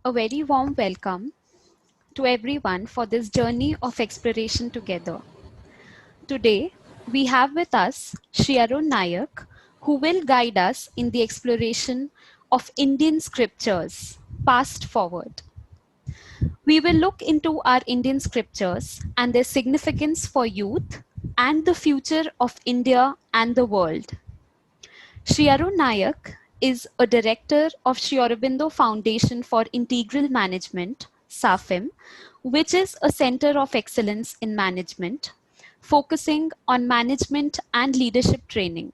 A very warm welcome to everyone for this journey of exploration together. Today, we have with us Shri Arun Nayak, who will guide us in the exploration of Indian scriptures, past forward. We will look into our Indian scriptures and their significance for youth and the future of India and the world. Shri Arun Nayak is a director of Sri Aurobindo Foundation for Integral Management, SAFIM, which is a center of excellence in management, focusing on management and leadership training.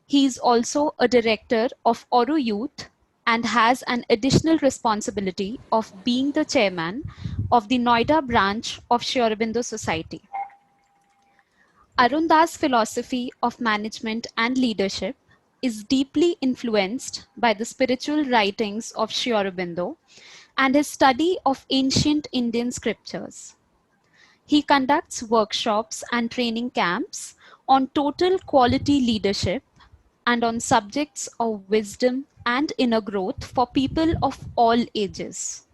He is also a director of Auro Youth and has an additional responsibility of being the chairman of the Noida branch of Sri Aurobindo Society. Arunda's philosophy of management and leadership is deeply influenced by the spiritual writings of Sri Aurobindo and his study of ancient Indian scriptures. He conducts workshops and training camps on total quality leadership and on subjects of wisdom and inner growth for people of all ages.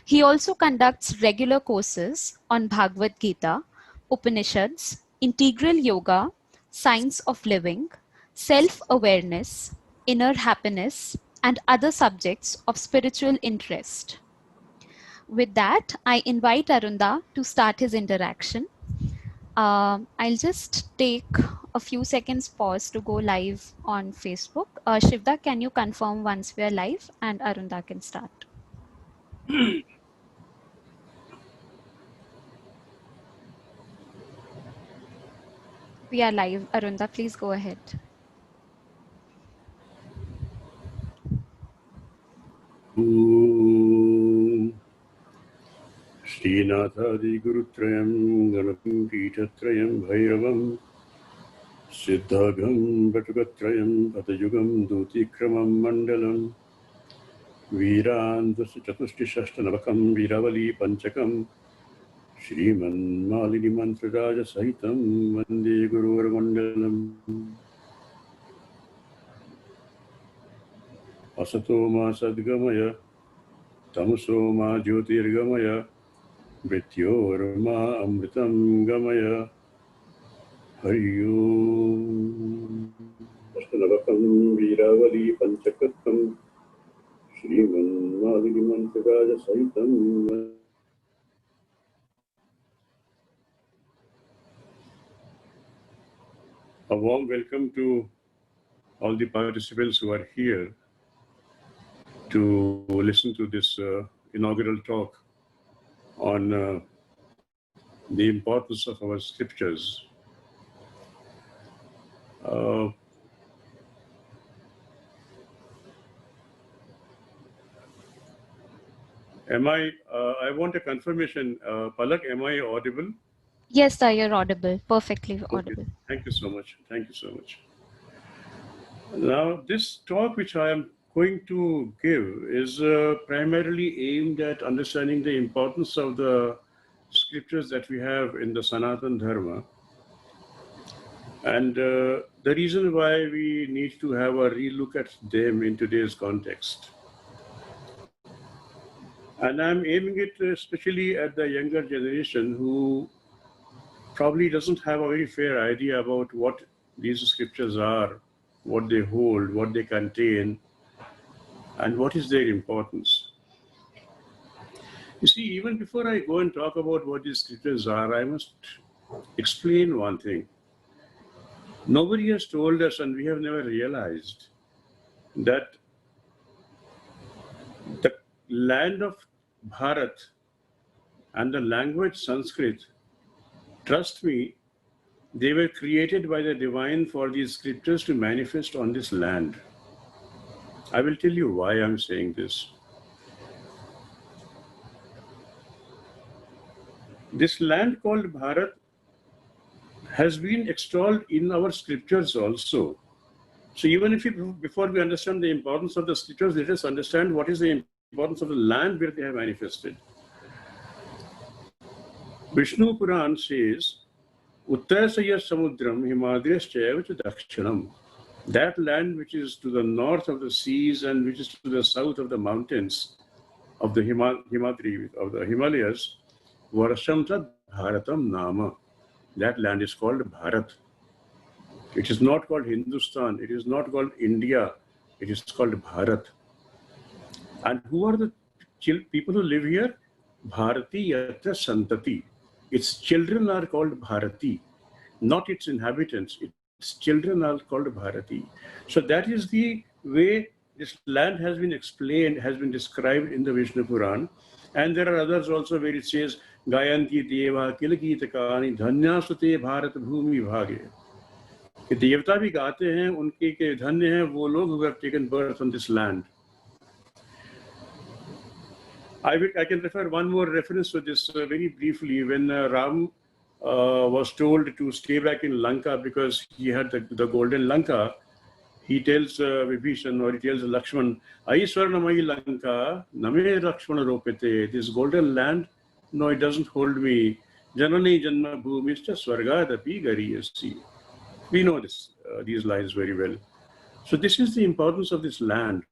He also conducts regular courses on Bhagavad Gita, Upanishads, integral yoga, science of living, self-awareness, inner happiness, and other subjects of spiritual interest. With that, I invite Arunda to start his interaction. I'll just take a few seconds pause to go live on Facebook. Shivda, can you confirm once we are live, and Arunda can start. We are live. Arunda, please go ahead. Srinathadi Gurutrayam Ganapam Peetatrayam Bhairavam Siddhagam Bhatagatrayam Patayugam Dutikramam Mandalam Virandvasa Chatushti Shashtanavakam Viravali Panchakam Shriman Malini Mantraraja Sahitam Vande Guru Mandalam Asatoma Sadgamaya Tamasoma Jyotirgamaya Mrityorma Amritam Gamaya Hari-om. Ashtanavakam Viravali Panchakatam Shriman Malini Mantraraja Sahitam. A warm welcome to all the participants who are here to listen to this inaugural talk on the importance of our scriptures. I want a confirmation. Palak, am I audible? Yes, sir, you're audible. Perfectly audible. Okay. Thank you so much. Thank you so much. Now, this talk which I am going to give is primarily aimed at understanding the importance of the scriptures that we have in the Sanatan Dharma, and the reason why we need to have a relook at them in today's context. And I'm aiming it especially at the younger generation who probably doesn't have a very fair idea about what these scriptures are, what they hold, what they contain, and what is their importance. You see, even before I go and talk about what these scriptures are, I must explain one thing. Nobody has told us, and we have never realized, that the land of Bharat and the language Sanskrit, trust me, they were created by the divine for these scriptures to manifest on this land. I will tell you why I'm saying this. This land called Bharat has been extolled in our scriptures also. So even if before we understand the importance of the scriptures, let us understand what is the importance of the land where they have manifested. Vishnu Puran says, Uttarasaya Samudram Himadryaschayavacha Dakshinam. That land which is to the north of the seas and which is to the south of the mountains, of the Himadri, of the Himalayas, Varsham Tad Bharatam Nama. That land is called Bharat. It is not called Hindustan. It is not called India. It is called Bharat. And who are the people who live here? Bharati Yatra Santati. Its children are called Bharati, not its inhabitants. Its children are called Bharati. So that is the way this land has been explained, has been described in the Vishnu Puran. And there are others also where it says, Gayanti Deva Kilakita Dhanyasute Bharat Bhumi Bhage. कि देवता भी गाते हैं, उनके के धन्य हैं वो लोग who have taken birth on this land. I can refer one more reference to this very briefly. When Ram was told to stay back in Lanka because he had the golden Lanka, he tells Vibhishan, or he tells Lakshman, Aiswarnamayi Lanka, Name Lakshmana Ropete, this golden land, no, it doesn't hold me. Janani Janma Bhumischa Swargadapi Gariyasi. We know this, these lines very well. So this is the importance of this land.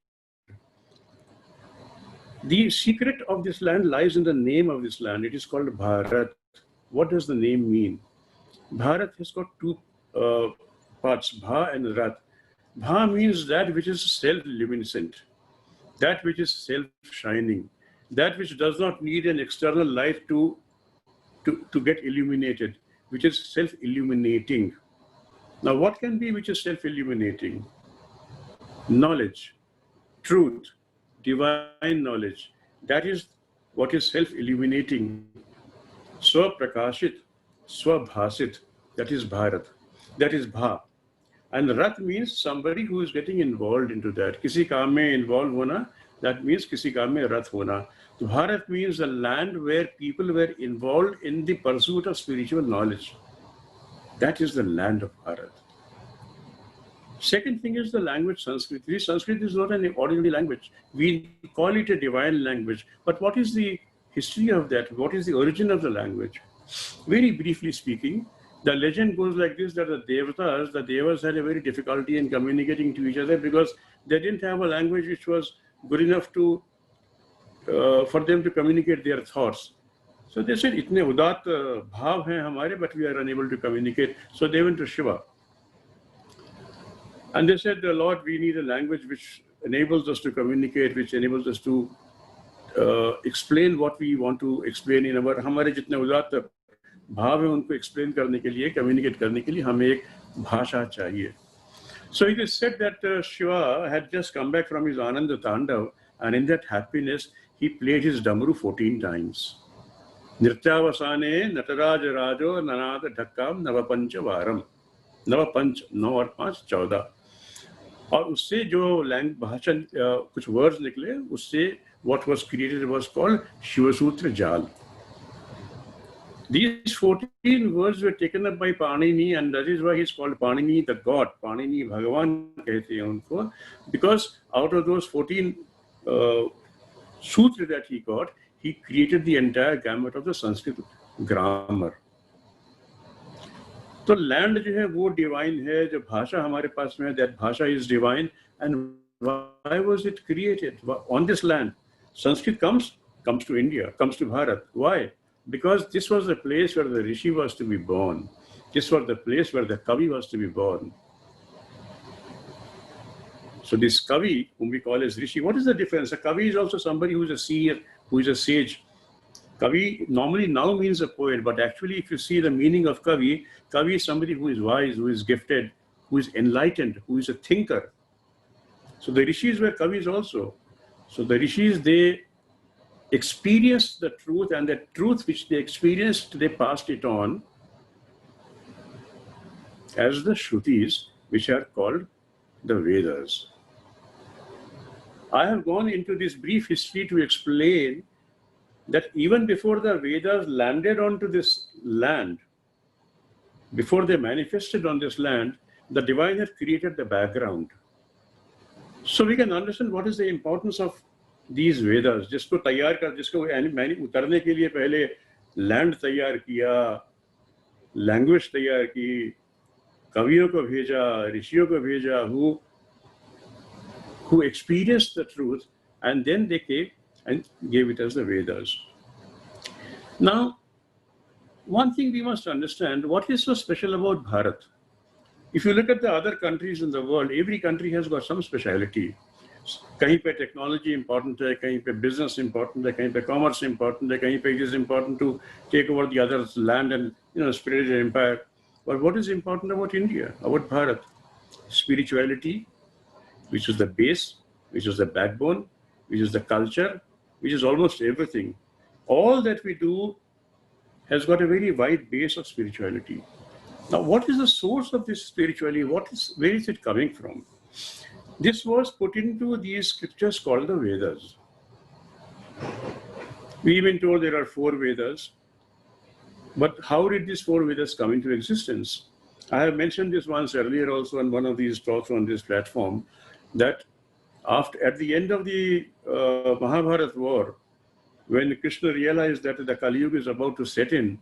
The secret of this land lies in the name of this land. It is called Bharat. What does the name mean? Bharat has got two parts, Bha and Rat. Bha means that which is self-luminescent, that which is self-shining, that which does not need an external light to get illuminated, which is self-illuminating. Now, what can be which is self-illuminating? Knowledge, truth, divine knowledge. That is what is self-illuminating. Swaprakashit, Swabhasit. That is Bharat. That is Bha. And Rat means somebody who is getting involved into that. Kisi kaam mein involved hona, that means kisi kaam mein Rat hona. So Bharat means a land where people were involved in the pursuit of spiritual knowledge. That is the land of Bharat. Second thing is the language Sanskrit. Sanskrit is not an ordinary language. We call it a divine language. But what is the history of that? What is the origin of the language? Very briefly speaking, the legend goes like this, that the Devas had a very difficulty in communicating to each other because they didn't have a language which was good enough to for them to communicate their thoughts. So they said, "Itne udat bhav hai hamare, but we are unable to communicate." So they went to Shiva. And they said, "Lord, we need a language which enables us to communicate, which enables us to explain what we want to explain in our, हमारे जितने उदात्त भाव हैं उनको explain करने के लिए, communicate करने के लिए हमें एक भाषा चाहिए." So it is said that Shiva had just come back from his Ananda Tandav, and in that happiness, he played his Damru 14 times. Nrityavasane Nataraj Rajo Nanada Dhakkam Navapancha Varam. Navapanch, 9 और 5, 14. और उससे जो भाषा कुछ words निकले, उससे what was created was called Shivasutra Jal. These 14 words were taken up by Panini, and that is why he's called Panini the god. Panini Bhagavan कहते हैं उनको, because out of those 14 sutras that he got, he created the entire gamut of the Sanskrit grammar. तो land जो है वो divine है, जो भाषा हमारे पास में है, that भाषा is divine. And why was it created on this land? Sanskrit comes to India, comes to Bharat. Why? Because this was the place where the Rishi was to be born. This was the place where the Kavi was to be born. So this Kavi, whom we call as Rishi, what is the difference? A Kavi is also somebody who is a seer, who is a sage. Kavi normally now means a poet, but actually if you see the meaning of Kavi, Kavi is somebody who is wise, who is gifted, who is enlightened, who is a thinker. So the Rishis were Kavis also. So the Rishis, they experienced the truth, and the truth which they experienced, they passed it on as the Shrutis, which are called the Vedas. I have gone into this brief history to explain that even before the Vedas landed onto this land, before they manifested on this land, the divine had created the background. So we can understand what is the importance of these Vedas. जिसको तैयार कर, जिसको मैंने उतरने के लिए पहले land तैयार किया, लैंग्वेज तैयार की, कवियों को भेजा, ऋषियों को भेजा, who experienced the truth, and then they came and gave it as the Vedas. Now, one thing we must understand, what is so special about Bharat? If you look at the other countries in the world, every country has got some speciality. कहीं पे technology important है, कहीं पे business important है, कहीं पे commerce important है, कहीं पे it is important to take over the others land and spirit empire. But what is important about India, about Bharat? Spirituality, which is the base, which is the backbone, which is the culture, which is almost everything. All that we do has got a very wide base of spirituality. Now, what is the source of this spirituality? Where is it coming from? This was put into these scriptures called the Vedas. We've been told there are 4 Vedas. But how did these 4 Vedas come into existence? I have mentioned this once earlier also in one of these talks on this platform, that at the end of the Mahabharata war, when Krishna realized that the Kali Yuga is about to set in,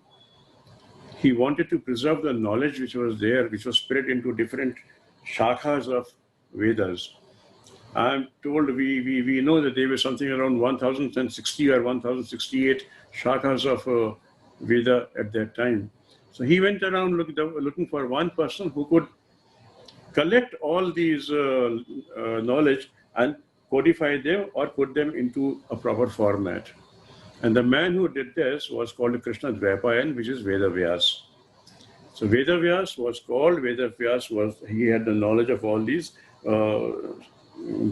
he wanted to preserve the knowledge which was there, which was spread into different shakhas of Vedas. I'm told we know that there were something around 1060 or 1068 shakhas of Veda at that time. So he went around looking for one person who could collect all these knowledge and codify them or put them into a proper format. And the man who did this was called Krishna Dvaipayan, which is Veda Vyas. So Veda Vyas was called, Veda Vyas he had the knowledge of all these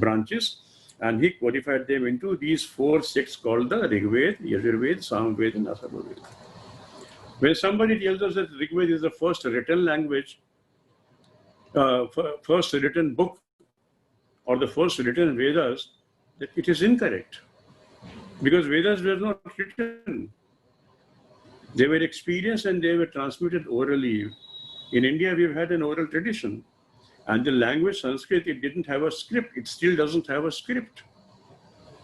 branches, and he codified them into these 4 sects called the Rigved, Yajurved, Samved, and Atharvaved. When somebody tells us that Rigved is the first written language, first written book, or the first written Vedas, that it is incorrect. Because Vedas were not written. They were experienced and they were transmitted orally. In India, we've had an oral tradition. And the language Sanskrit, it didn't have a script. It still doesn't have a script.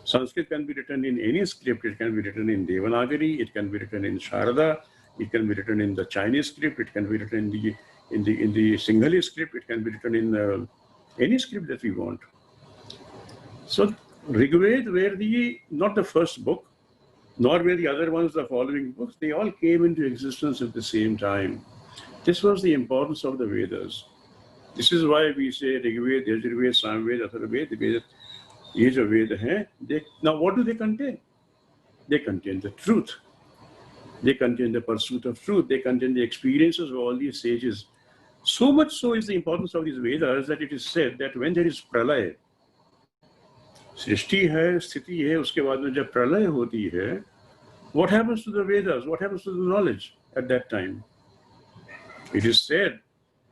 Sanskrit can be written in any script. It can be written in Devanagari. It can be written in Sharada. It can be written in the Chinese script. It can be written in the Singhali script. It can be written in any script that we want. So Rigved were not the first book, nor were the other ones the following books. They all came into existence at the same time. This was the importance of the Vedas. This is why we say Rigved, Yajurved, Samved, Atharvaved, the Vedas. These are Vedas. Now, what do they contain? They contain the truth. They contain the pursuit of truth. They contain the experiences of all these sages. So much so is the importance of these Vedas that it is said that when there is pralaya, सृष्टि है, स्थिति है, उसके बाद में जब प्रलय होती है, what happens to the Vedas? What happens to the knowledge at that time? It is said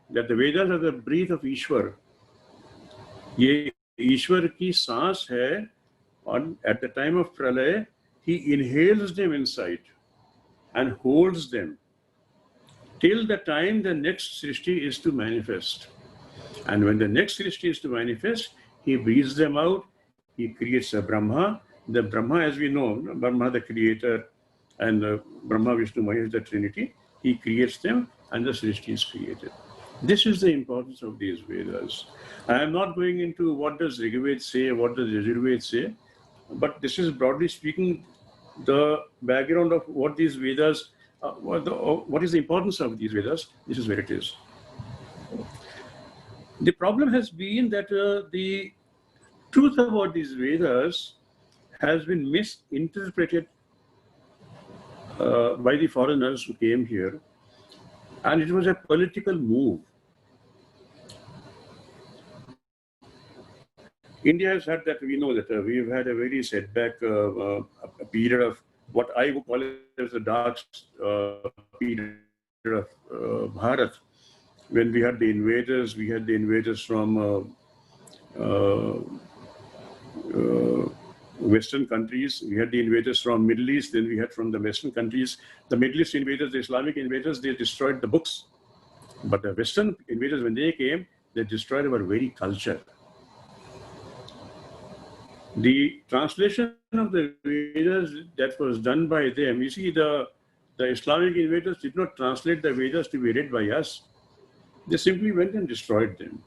that the Vedas are the breath of Ishwar. ये ईश्वर की सांस है, और at the time of pralay, he inhales them inside and holds them till the time the next srishti is to manifest. And when the next srishti is to manifest, he breathes them out. He creates a Brahma. The Brahma, as we know, Brahma the creator, and Brahma, Vishnu, Mahesh, the Trinity, he creates them and the Srishti is created. This is the importance of these Vedas. I am not going into what does Rigved say, what does Yajurved say, but this is broadly speaking the background of what these Vedas, what is the importance of these Vedas. This is where it is. The problem has been that the truth about these Vedas has been misinterpreted by the foreigners who came here, and it was a political move. India has had that, we know that we've had a very setback a period of what I would call it as the dark period of Bharat. When we had the invaders from Western countries, we had the invaders from Middle East, then we had from the Western countries. The Middle East invaders, the Islamic invaders, they destroyed the books. But the Western invaders, when they came, they destroyed our very culture. The translation of the Vedas that was done by them, you see, the Islamic invaders did not translate the Vedas to be read by us. They simply went and destroyed them.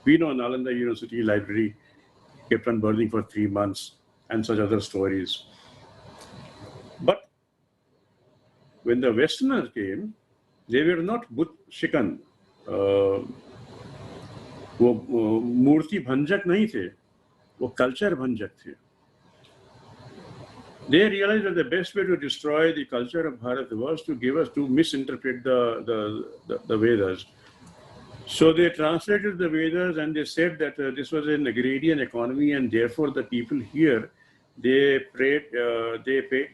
We know Nalanda University library kept on burning for 3 months. and such other stories. But when the Westerners came, they were not Buddh shikan. वो मूर्ति भंजक नहीं थे, वो culture भंजक थे. They realized that the best way to destroy the culture of Bharat was to misinterpret the Vedas. So they translated the Vedas and they said that this was an agrarian economy, and therefore the people here, they prayed,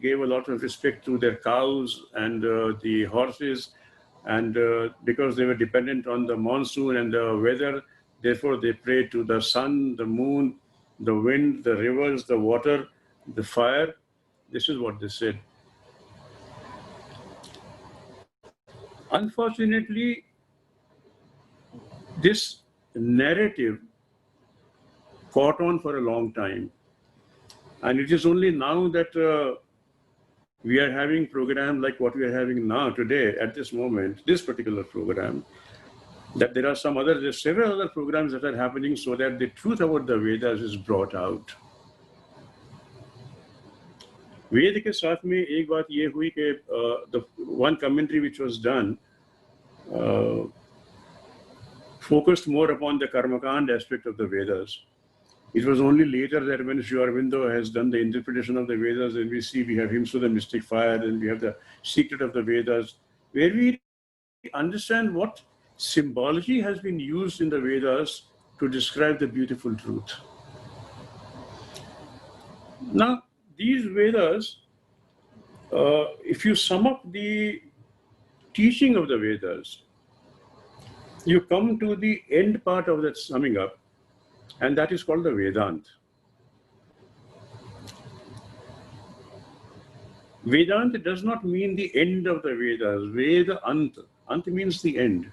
gave a lot of respect to their cows and the horses, and because they were dependent on the monsoon and the weather, therefore they prayed to the sun, the moon, the wind, the rivers, the water, the fire. This is what they said. Unfortunately, this narrative caught on for a long time. And it is only now that we are having programs like what we are having now today, at this moment, this particular program, that there are there's several other programs that are happening so that the truth about the Vedas is brought out. वेद के साथ में एक बात ये हुई कि the one commentary which was done focused more upon the Karmakand aspect of the Vedas. It was only later that when Sri Aurobindo has done the interpretation of the Vedas, and we see we have Hymns of the Mystic Fire, and we have the Secret of the Vedas, where we understand what symbology has been used in the Vedas to describe the beautiful truth. Now, these Vedas, if you sum up the teaching of the Vedas, you come to the end part of that summing up, and that is called the Vedant. Vedant does not mean the end of the Vedas. Veda Ant. Ant means the end.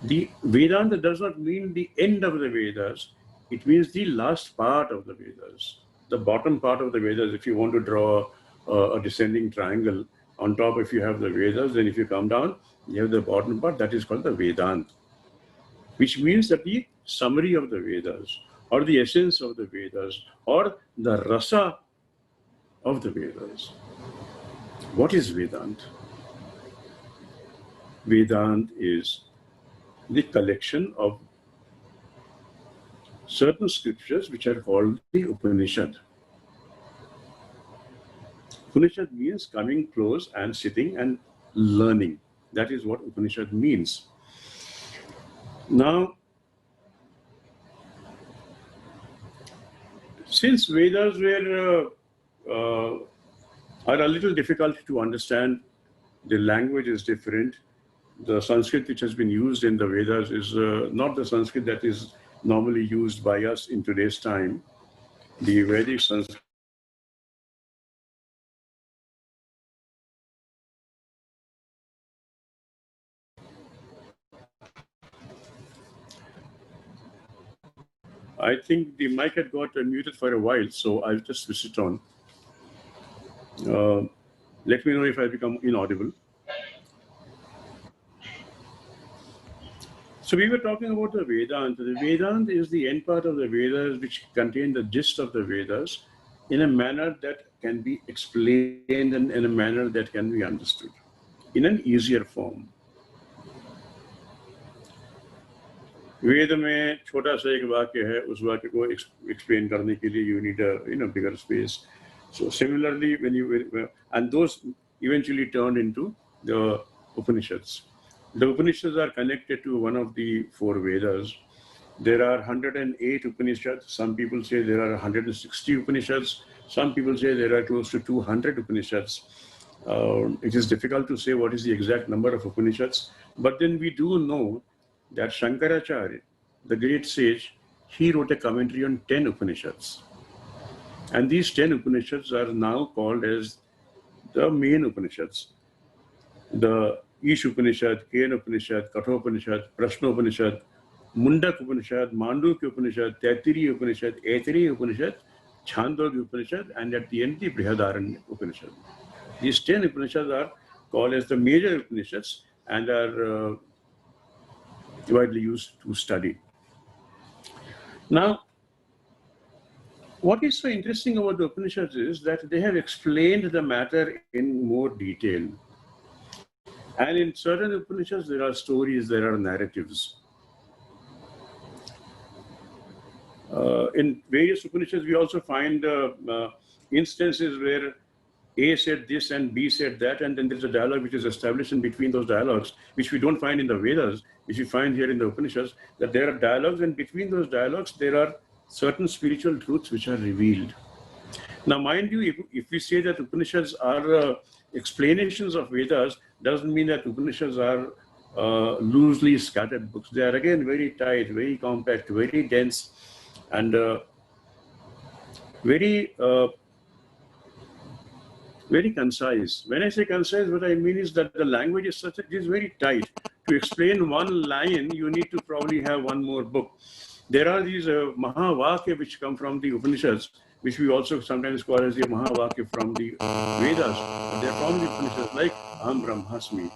The Vedanta does not mean the end of the Vedas. It means the last part of the Vedas. The bottom part of the Vedas. If you want to draw a descending triangle, on top if you have the Vedas, then if you come down, you have the bottom part, that is called the Vedant, which means that the summary of the Vedas, or the essence of the Vedas, or the rasa of the Vedas. What is Vedant? Vedant is the collection of certain scriptures which are called the Upanishad. Upanishad means coming close and sitting and learning. That is what Upanishad means. Now, since Vedas are a little difficult to understand, the language is different. The Sanskrit which has been used in the Vedas is not the Sanskrit that is normally used by us in today's time. The Vedic Sanskrit I think the mic had got muted for a while, so I'll just switch it on. Let me know if I become inaudible. So we were talking about the Vedanta. The Vedanta is the end part of the Vedas which contain the gist of the Vedas in a manner that can be explained and in a manner that can be understood in an easier form. वेद में छोटा सा एक वाक्य है, उस वाक्य को explain करने के लिए you need a bigger space. So similarly, and those eventually turned into the Upanishads. The Upanishads are connected to one of the four Vedas. There are 108 Upanishads. Some people say there are 160 Upanishads. Some people say there are close to 200 Upanishads. It is difficult to say what is the exact number of Upanishads, but then we do know that Shankaracharya, the great sage, he wrote a commentary on 10 Upanishads. And these 10 Upanishads are now called as the main Upanishads. The Ish Upanishad, Ken Upanishad, Kathopanishad, Prashna Upanishad, Mundak Upanishad, Mandukya Upanishad, Taittiriya Upanishad, Aitareya Upanishad, Chandogya Upanishad, and at the end the Brihadaranya Upanishad. These 10 Upanishads are called as the major Upanishads and are widely used to study. Now, What is so interesting about the Upanishads is that they have explained the matter in more detail. And in certain Upanishads, there are stories, there are narratives. In various Upanishads, we also find instances where A said this and B said that, and then there's a dialogue which is established in between those dialogues, which we don't find in the Vedas, which we find here in the Upanishads, that there are dialogues, and between those dialogues, there are certain spiritual truths which are revealed. Now, mind you, if we say that Upanishads are explanations of Vedas, doesn't mean that Upanishads are loosely scattered books. They are again very tight, very compact, very dense, and very concise. When I say concise, what I mean is that the language is such that it is very tight. To explain one line, you need to probably have one more book. There are these Mahavakya which come from the Upanishads, which we also sometimes call as the Mahavakya from the Vedas. They are from the Upanishads, like Aham Brahmasmi.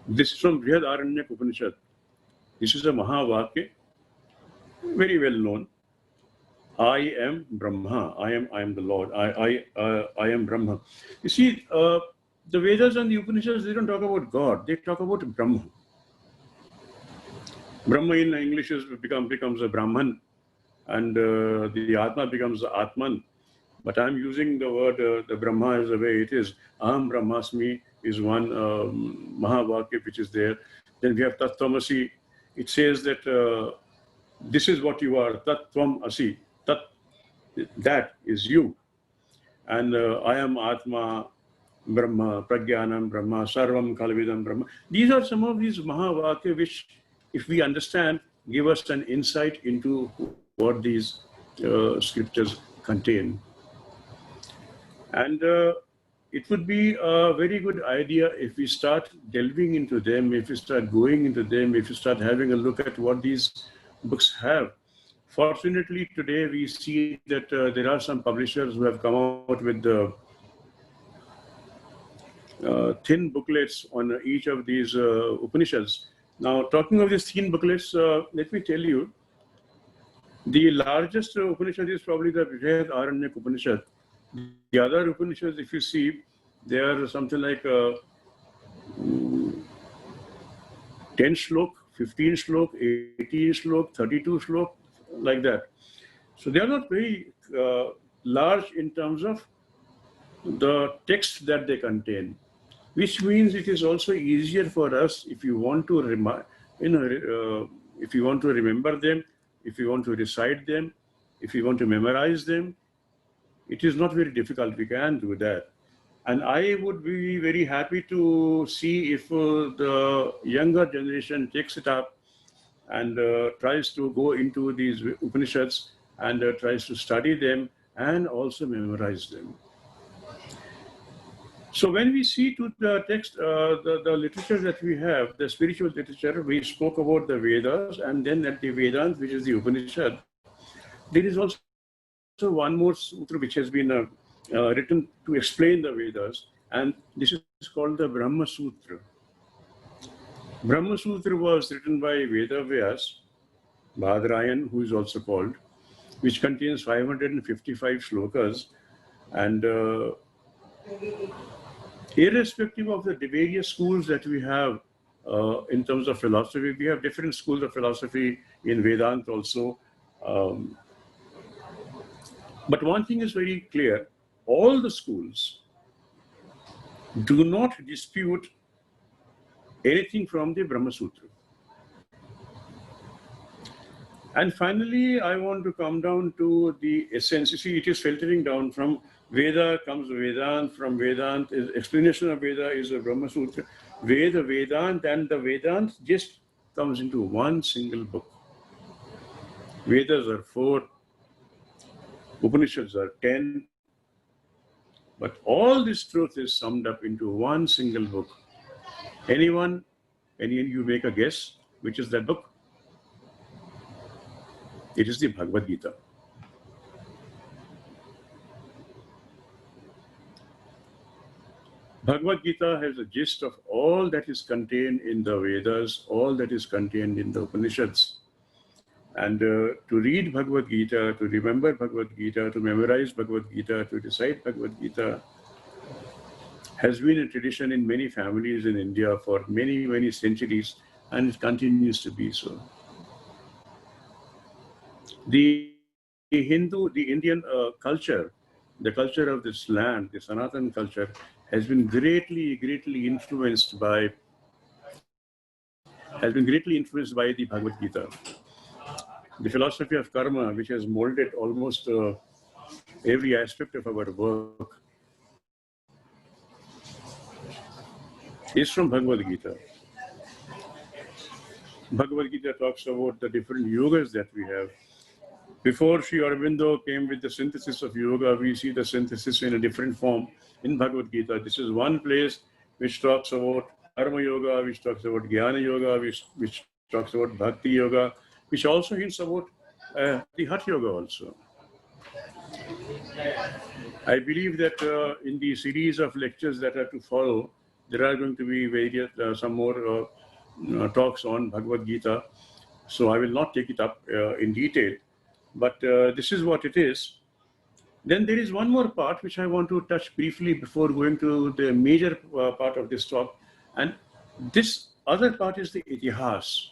This is from Brihadaranyaka Upanishad. This is a Mahavakya, very well known. I am Brahma. I am the Lord. I am Brahma. You see, the Vedas and the Upanishads, they don't talk about God. They talk about Brahma. Brahma in English becomes a Brahman, and the Atma becomes the Atman. But I'm using the word, the Brahma as the way it is. Aham Brahmasmi is one Mahavakya which is there. Then we have Tat Tvamasi. It says that this is what you are, Tat Tvam Asi. Tat, that is you. And I am Atma, Brahma, Pragyanam, Brahma, Sarvam, Kalvidam, Brahma. These are some of these Mahavakya which, if we understand, give us an insight into what these scriptures contain. And it would be a very good idea if we start delving into them, if we start going into them, if we start having a look at what these books have. Fortunately, today we see that there are some publishers who have come out with the thin booklets on each of these Upanishads. Now, talking of these thin booklets, let me tell you, the largest Upanishad is probably the Brihadaranyaka Upanishad. The other Upanishads, if you see, they are something like 10 shlok, 15 shlok, 18 shlok, 32 shlok, like that. So they are not very large in terms of the text that they contain, which means it is also easier for us if you want to if you want to remember them, if you want to recite them, if you want to memorize them. It is not very difficult. We can do that. And I would be very happy to see if the younger generation takes it up and tries to go into these Upanishads and tries to study them and also memorize them. So when we see to the text, the literature that we have, the spiritual literature, we spoke about the Vedas, and then at the Vedanta, which is the Upanishad, there is also one more sutra which has been written to explain the Vedas, and this is called the Brahma Sutra. Brahma Sutra was written by Veda Vyas, Bhadrayan, who is also called, which contains 555 shlokas, and irrespective of the various schools that we have in terms of philosophy, we have different schools of philosophy in Vedanta also. But one thing is very clear, all the schools do not dispute anything from the Brahma Sutra. And finally, I want to come down to the essence. You see, it is filtering down from Veda comes Vedanta, from Vedanta, explanation of Veda is a Brahma Sutra. Veda, Vedanta, and the Vedanta just comes into one single book. Vedas are 4, Upanishads are 10, but all this truth is summed up into one single book. Any you make a guess, which is that book? It is the Bhagavad Gita. Bhagavad Gita has a gist of all that is contained in the Vedas, all that is contained in the Upanishads. And to read Bhagavad Gita, to remember Bhagavad Gita, to memorize Bhagavad Gita, to recite Bhagavad Gita has been a tradition in many families in India for many, many centuries, and it continues to be so. The Indian culture, the culture of this land, the Sanatan culture, has been greatly influenced by the Bhagavad Gita. The philosophy of karma, which has molded almost every aspect of our work, is from Bhagavad Gita. Bhagavad Gita talks about the different yogas that we have. Before Sri Aurobindo came with the synthesis of yoga, we see the synthesis in a different form in Bhagavad Gita. This is one place which talks about Karma Yoga, which talks about Jnana Yoga, which talks about Bhakti Yoga, which also hints about the Hatha Yoga also. I believe that in the series of lectures that are to follow, there are going to be various, some more talks on Bhagavad Gita. So I will not take it up in detail, but this is what it is. Then there is one more part which I want to touch briefly before going to the major part of this talk. And this other part is the Itihas.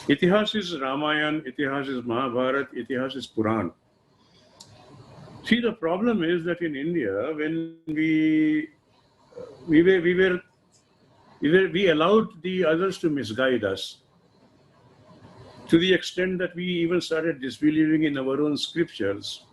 Itihas is Ramayana, Itihas is Mahabharata, Itihas is Puran. See, the problem is that in India, when we allowed the others to misguide us to the extent that we even started disbelieving in our own scriptures.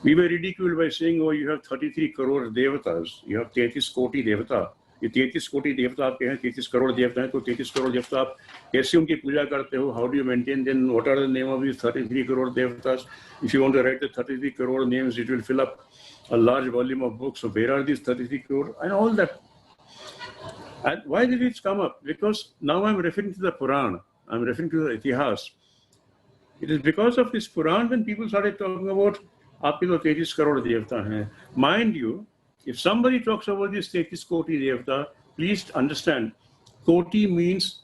We were ridiculed by saying, oh, you have 33 crore devatas, you have 33 koti devata. ये 33 कोटि देवता आपके हैं, 33 करोड़ देवता हैं, तो 33 करोड़ देवता आप कैसे उनकी पूजा करते हो? How do you maintain then? What are the name of these 33 crore devatas? If you want to write the 33 crore names, it will fill up a large volume of books. So where are these 33 crore? And all that. And why did it come up? Because now I'm referring to the Puran. I'm referring to the Itihas. It is because of this Puran when people started talking about आपके तो 33 करोड़ देवता हैं. Mind you, if somebody talks about this 33 koti devata, please understand, koti means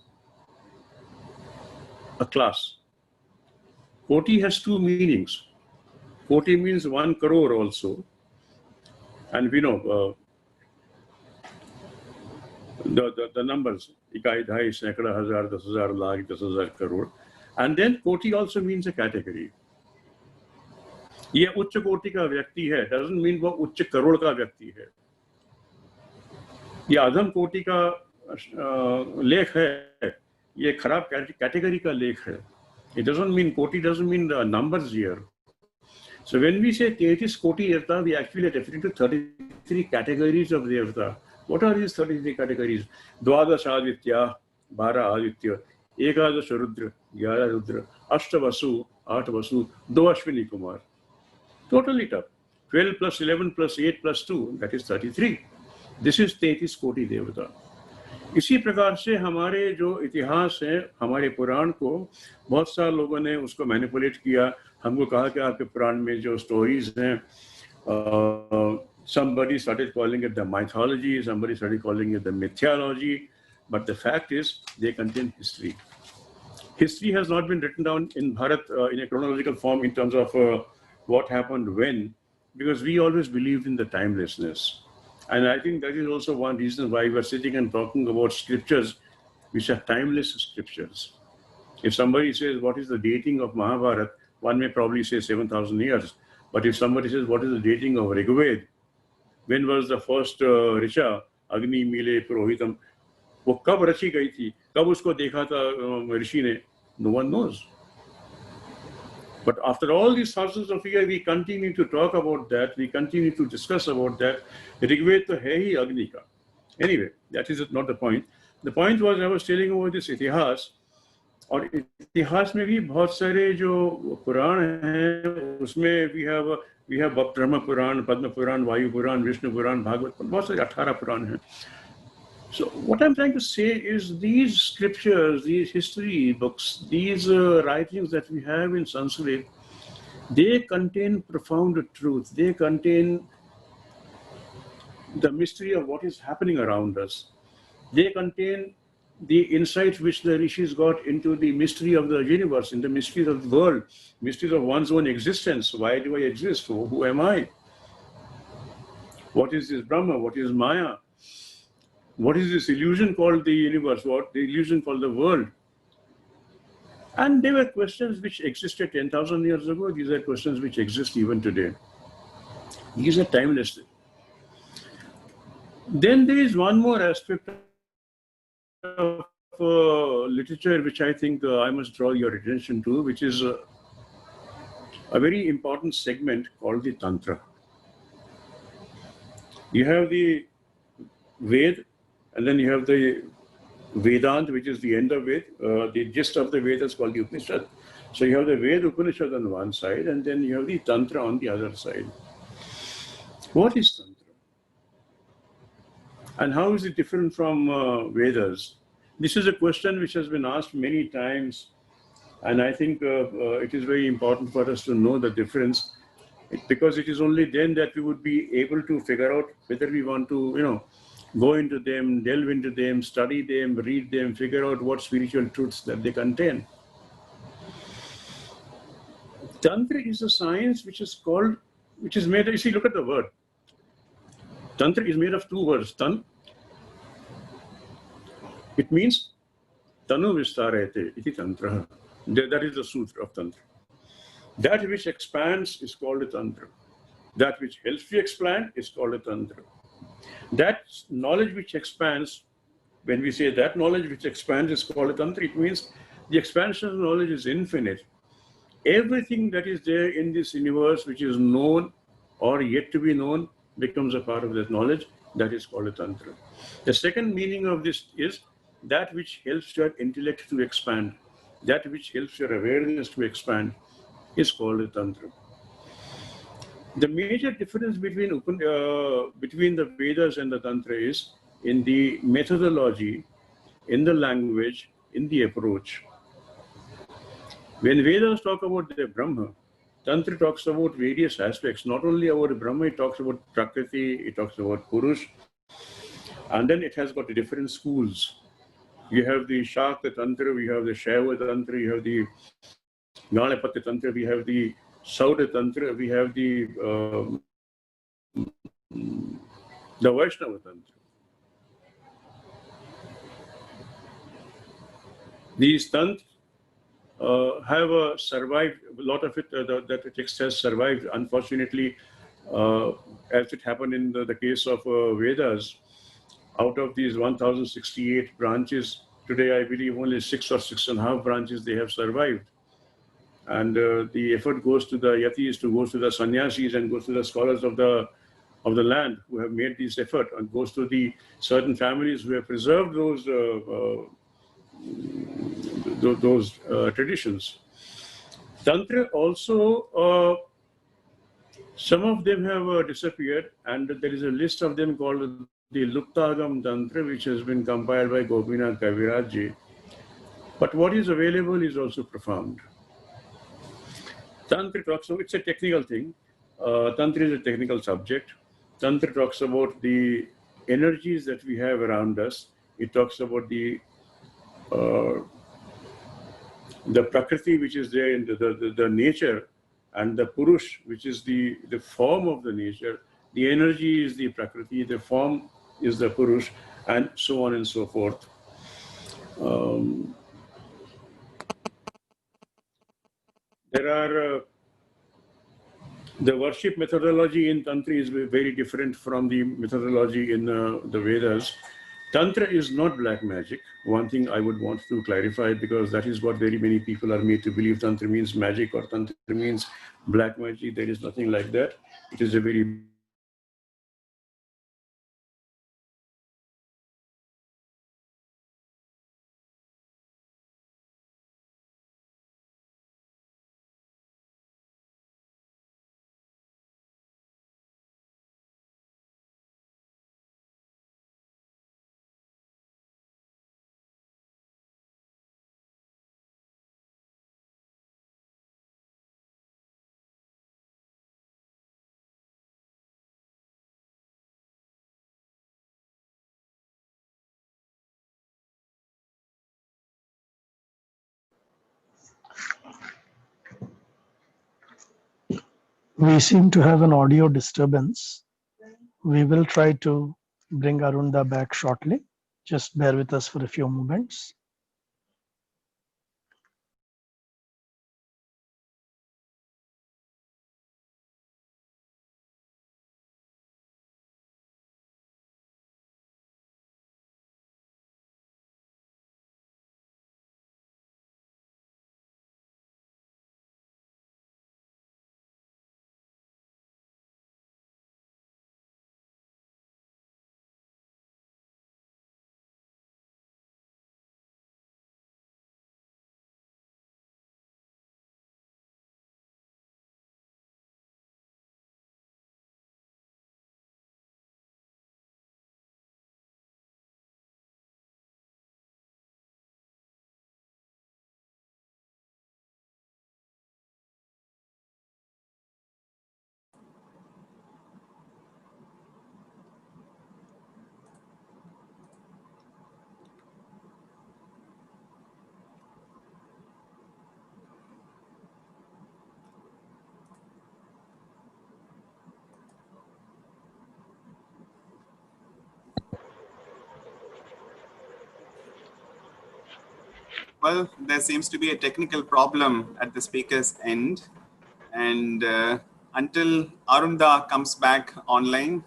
a class. Koti has two meanings. Koti means 1 crore also. And we know the numbers, ikai, dhai, sekada, hazar, 10,000, lakh, 10,000 crore. And then koti also means a category. ये उच्च कोटि का व्यक्ति है, doesn't mean वो उच्च करोड़ का व्यक्ति है. ये अधम कोटि का लेख है, ये खराब कैटेगरी का लेख है. It doesn't mean koti, doesn't mean the numbers here. So when we say 33 koti devata, we actually are referring to 33 categories of devata. What are these 33 categories? Dwadash aditya, 12 aditya, ekadash rudra, 11 rudra, ashta vasu, 8 vasu, 2 ashwini kumar. Total it up. 12 plus 11 plus 8 plus 2, that is 33. This is 33 कोटि देवता. इसी प्रकार से हमारे जो इतिहास है, हमारे पुराण को बहुत सारे लोगों ने उसको मैनिपुलेट किया. हमको कहा कि आपके पुराण में जो स्टोरीज हैं, somebody started calling it the mythology, somebody started calling it the mythology, but the fact is they contain history. History has not been written down in Bharat in a chronological form in terms of what happened when, because we always believed in the timelessness. And I think that is also one reason why we're sitting and talking about scriptures which are timeless scriptures. If somebody says, what is the dating of Mahabharata, one may probably say 7,000 years. But if somebody says, what is the dating of Rigved, when was the first Richa, Agni Mile Purohitam, वो कब रची गई थी, कब उसको देखा था ऋषि ने? No one knows. But after all these thousands of years, we continue to talk about that. We continue to discuss about that. Rigved to hai hi Agni ka. Anyway, that is not the point. The point was I was telling about this इतिहास. और इतिहास में भी बहुत सारे जो पुराण हैं, उसमें we have ब्रह्म पुराण, पद्म पुराण, वायु पुराण, विष्णु पुराण, भागवत, बहुत सारे 18 पुराण हैं. So what I'm trying to say is these scriptures, these history books, these writings that we have in Sanskrit, they contain profound truth. They contain the mystery of what is happening around us. They contain the insight which the rishis got into the mystery of the universe, in the mysteries of the world, mysteries of one's own existence. Why do I exist? Who am I? What is this Brahma? What is Maya? What is this illusion called the universe? What the illusion called the world? And they were questions which existed 10,000 years ago. These are questions which exist even today. These are timeless. Then there is one more aspect of literature which I think I must draw your attention to, which is a very important segment called the Tantra. You have the Ved, and then you have the Vedant, which is the end of Ved. The gist of the Ved is called the Upanishad. So you have the Ved Upanishad on one side, and then you have the Tantra on the other side. What is Tantra? And how is it different from Vedas? This is a question which has been asked many times, and I think it is very important for us to know the difference, because it is only then that we would be able to figure out whether we want to, go into them, delve into them, study them, read them, figure out what spiritual truths that they contain. Tantra is a science which is made, you see, look at the word. Tantra is made of two words. It means Tanu Vistarayate iti Tantra. That is the sutra of Tantra. That which expands is called a Tantra. That which helps you expand is called a Tantra. That knowledge which expands, when we say that knowledge which expands is called a Tantra, it means the expansion of knowledge is infinite. Everything that is there in this universe which is known or yet to be known becomes a part of that knowledge. That is called a Tantra. The second meaning of this is that which helps your intellect to expand, that which helps your awareness to expand is called a Tantra. The major difference between the Vedas and the Tantra is in the methodology, in the language, in the approach. When Vedas talk about the Brahma, Tantra talks about various aspects, not only about Brahma, it talks about Prakriti, it talks about Purush, and then it has got different schools. You have the Shakta Tantra, we have the Shaiva Tantra, you have the Ganapatya Tantra, we have the Sauda Tantra, we have the Vaishnava Tantra. These Tantras have survived, a lot of it, that text has survived, unfortunately, as it happened in the case of Vedas. Out of these 1,068 branches, today I believe only 6 or 6.5 branches they have survived. And the effort goes to the yatis, goes to the sannyasis, and goes to the scholars of the land who have made this effort, and goes to the certain families who have preserved those traditions. Tantra also, some of them have disappeared, and there is a list of them called the Luptagam Tantra, which has been compiled by Gopinath Kaviraj. But what is available is also profound. Tantra talks about, it's a technical thing. Tantra is a technical subject. Tantra talks about the energies that we have around us. It talks about the Prakriti, which is there in the nature, and the Purush, which is the form of the nature. The energy is the Prakriti, the form is the Purush, and so on and so forth. There are the worship methodology in Tantra is very different from the methodology in the Vedas. Tantra is not black magic. One thing I would want to clarify, because that is what very many people are made to believe. Tantra means magic or Tantra means black magic. There is nothing like that. It is a very We seem to have an audio disturbance. We will try to bring Arunda back shortly. Just bear with us for a few moments. Well, there seems to be a technical problem at the speaker's end. And until Arunda comes back online,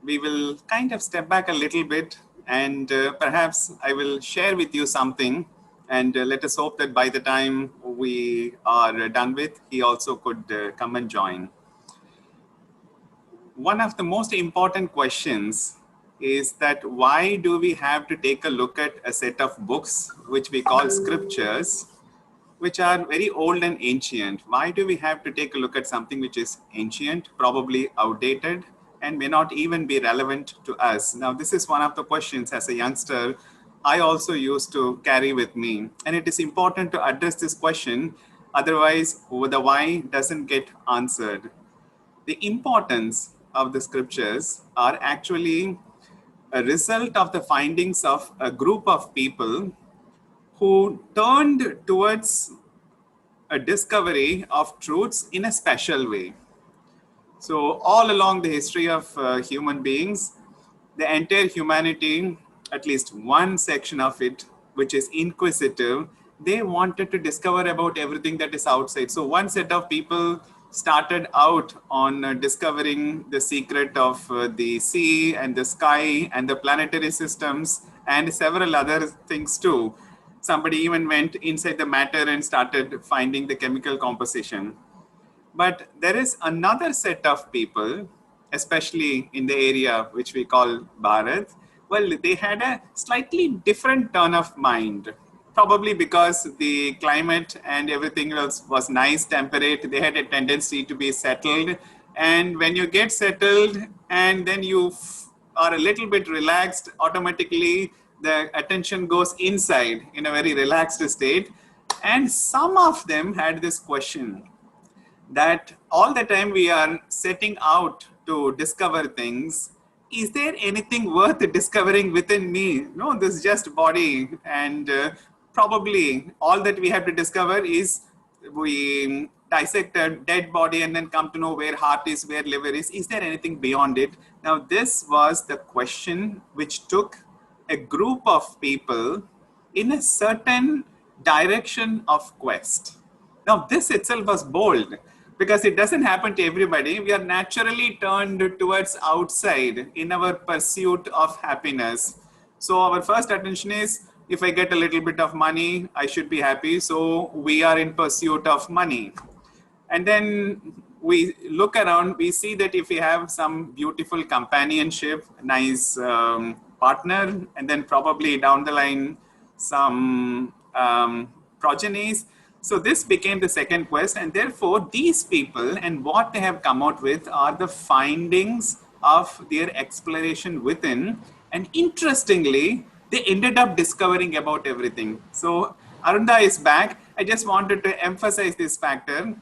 we will kind of step back a little bit, and perhaps I will share with you something. And let us hope that by the time we are done with, he also could come and join. One of the most important questions is that why do we have to take a look at a set of books which we call scriptures, which are very old and ancient? Why do we have to take a look at something which is ancient, probably outdated, and may not even be relevant to us? Now, this is one of the questions as a youngster I also used to carry with me. And it is important to address this question, otherwise the why doesn't get answered. The importance of the scriptures are actually a result of the findings of a group of people who turned towards a discovery of truths in a special way. So all along the history of human beings, the entire humanity, at least one section of it, which is inquisitive, they wanted to discover about everything that is outside. So one set of people started out on discovering the secret of the sea and the sky and the planetary systems and several other things too. Somebody even went inside the matter and started finding the chemical composition. But there is another set of people, especially in the area which we call Bharat. Well, they had a slightly different turn of mind. Probably because the climate and everything else was nice, temperate, they had a tendency to be settled. And when you get settled and then you are a little bit relaxed, automatically the attention goes inside in a very relaxed state. And some of them had this question that all the time we are setting out to discover things. Is there anything worth discovering within me? No, this is just body. And probably all that we have to discover is we dissect a dead body and then come to know where heart is, where liver is. Is there anything beyond it? Now, this was the question which took a group of people in a certain direction of quest. Now, this itself was bold because it doesn't happen to everybody. We are naturally turned towards outside in our pursuit of happiness. So our first attention is, if I get a little bit of money, I should be happy. So we are in pursuit of money. And then we look around, we see that if we have some beautiful companionship, nice partner, and then probably down the line, some progenies. So this became the second quest, and therefore these people and what they have come out with are the findings of their exploration within. And interestingly, they ended up discovering about everything. So Arunda is back. I just wanted to emphasize this factor.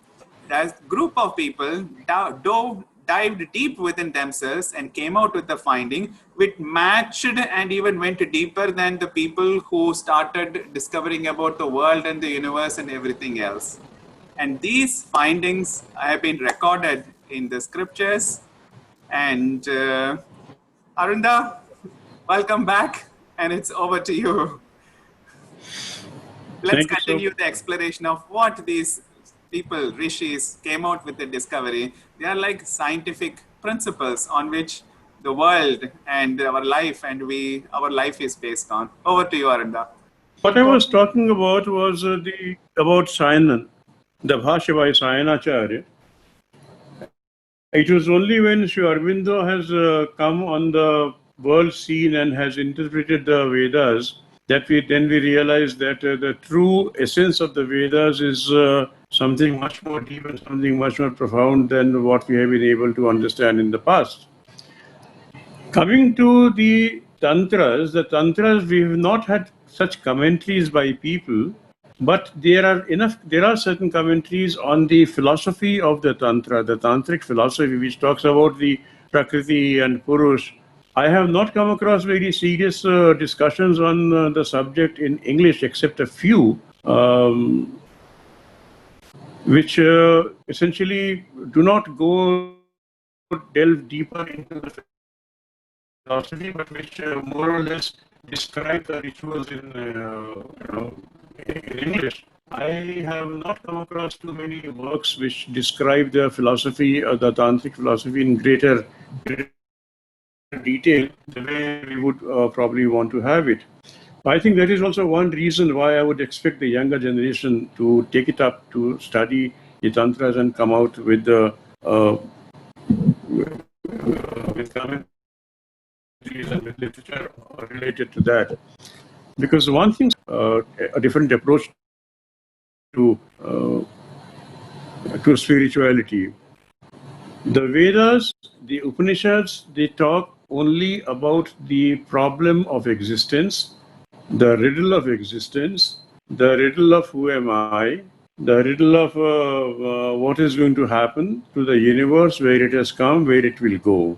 That group of people dived deep within themselves and came out with a finding which matched and even went deeper than the people who started discovering about the world and the universe and everything else. And these findings have been recorded in the scriptures. And Arunda, welcome back, and it's over to you. Let's Thank you so continue the exploration of what these people, rishis, came out with the discovery. They are like scientific principles on which the world and our life our life is based on. Over to you, Arunda. What I was talking about was about Sayanan, the Bhashya by Sayanacharya. It was only when Sri Aurobindo has come on the world scene and has interpreted the Vedas that we realize that the true essence of the Vedas is something much more deep and something much more profound than what we have been able to understand in the past. Coming to the Tantras, we have not had such commentaries by people, but there are certain commentaries on the philosophy of the Tantric philosophy, which talks about the Prakriti and Purush. I have not come across very serious discussions on the subject in English, except a few, which essentially do not delve deeper into the philosophy, but which more or less describe the rituals in English. I have not come across too many works which describe the philosophy, the Tantric philosophy, in greater detail, the way we would probably want to have it. I think that is also one reason why I would expect the younger generation to take it up, to study the Tantras and come out with the with commentaries and with literature related to that. Because one thing, a different approach to spirituality. The Vedas, the Upanishads, they talk only about the problem of existence, the riddle of existence, the riddle of who am I, the riddle of what is going to happen to the universe, where it has come, where it will go.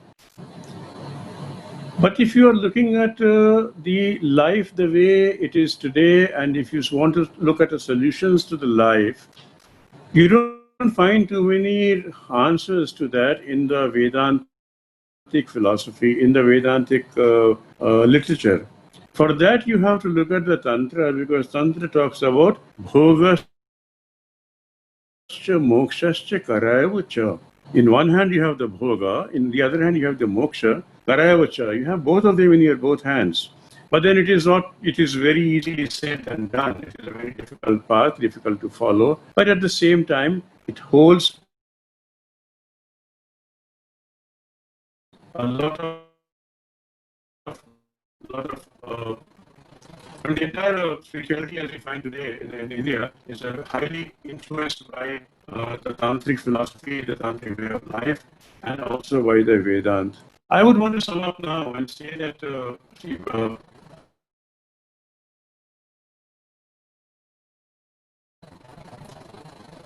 But if you are looking at the life the way it is today, and if you want to look at the solutions to the life, you don't find too many answers to that in the Vedantic philosophy, in the Vedantic literature. For that, you have to look at the Tantra, because Tantra talks about bhogascha, mokshascha, karayavacha. In one hand, you have the bhoga, in the other hand, you have the moksha, karayavacha. You have both of them in your both hands. But then it is very easily said and done. It is a very difficult path, difficult to follow. But at the same time, it holds a lot of and the entire spirituality as we find today in India is highly influenced by the Tantric philosophy, the Tantric way of life, and also by the Vedanta. I would want to sum up now and say that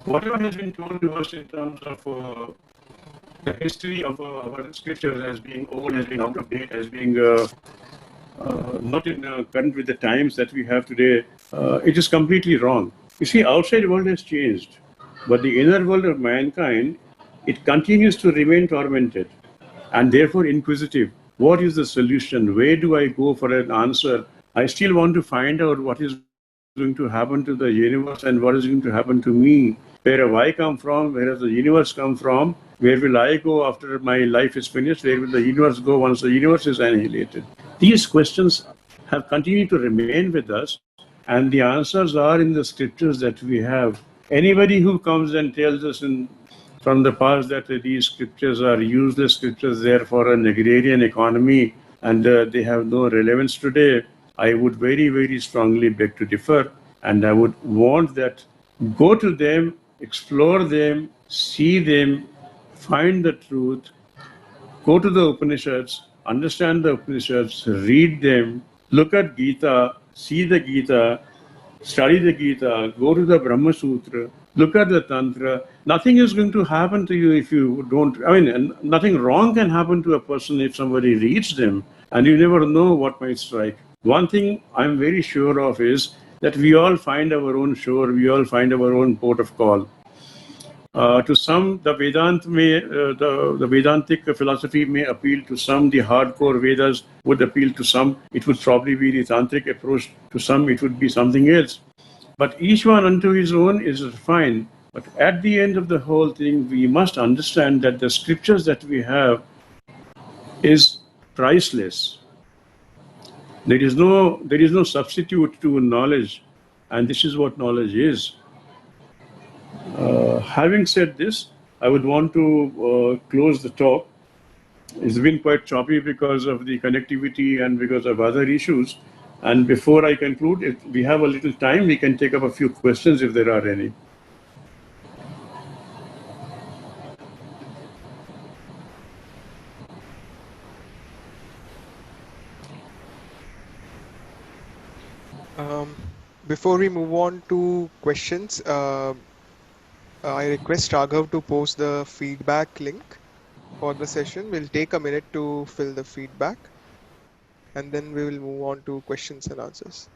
whatever has been told to us in terms of the history of our scriptures as being old, as being out of date, as being not in current with the times that we have today, it is completely wrong. You see, outside world has changed, but the inner world of mankind, it continues to remain tormented and therefore inquisitive. What is the solution? Where do I go for an answer? I still want to find out what is going to happen to the universe and what is going to happen to me. Where have I come from? Where has the universe come from? Where will I go after my life is finished? Where will the universe go once the universe is annihilated? These questions have continued to remain with us, and the answers are in the scriptures that we have. Anybody who comes and tells us from the past that these scriptures are useless scriptures, they're for an agrarian economy, and they have no relevance today, I would very, very strongly beg to differ, and I would want that go to them, explore them, see them, find the truth, go to the Upanishads, understand the Upanishads, read them, look at Gita, see the Gita, study the Gita, go to the Brahma Sutra, look at the Tantra. Nothing is going to happen to you if you don't, nothing wrong can happen to a person if somebody reads them, and you never know what might strike. One thing I'm very sure of is that we all find our own shore, we all find our own port of call. To some, the the Vedantic philosophy may appeal to some. The hardcore Vedas would appeal to some. It would probably be the Tantric approach. To some, it would be something else. But each one unto his own is fine. But at the end of the whole thing, we must understand that the scriptures that we have is priceless. There is no substitute to knowledge, and this is what knowledge is. Having said this, I would want to close the talk. It's been quite choppy because of the connectivity and because of other issues. And before I conclude, if we have a little time, we can take up a few questions if there are any. Before we move on to questions, I request Raghav to post the feedback link for the session. We'll take a minute to fill the feedback, and then we will move on to questions and answers.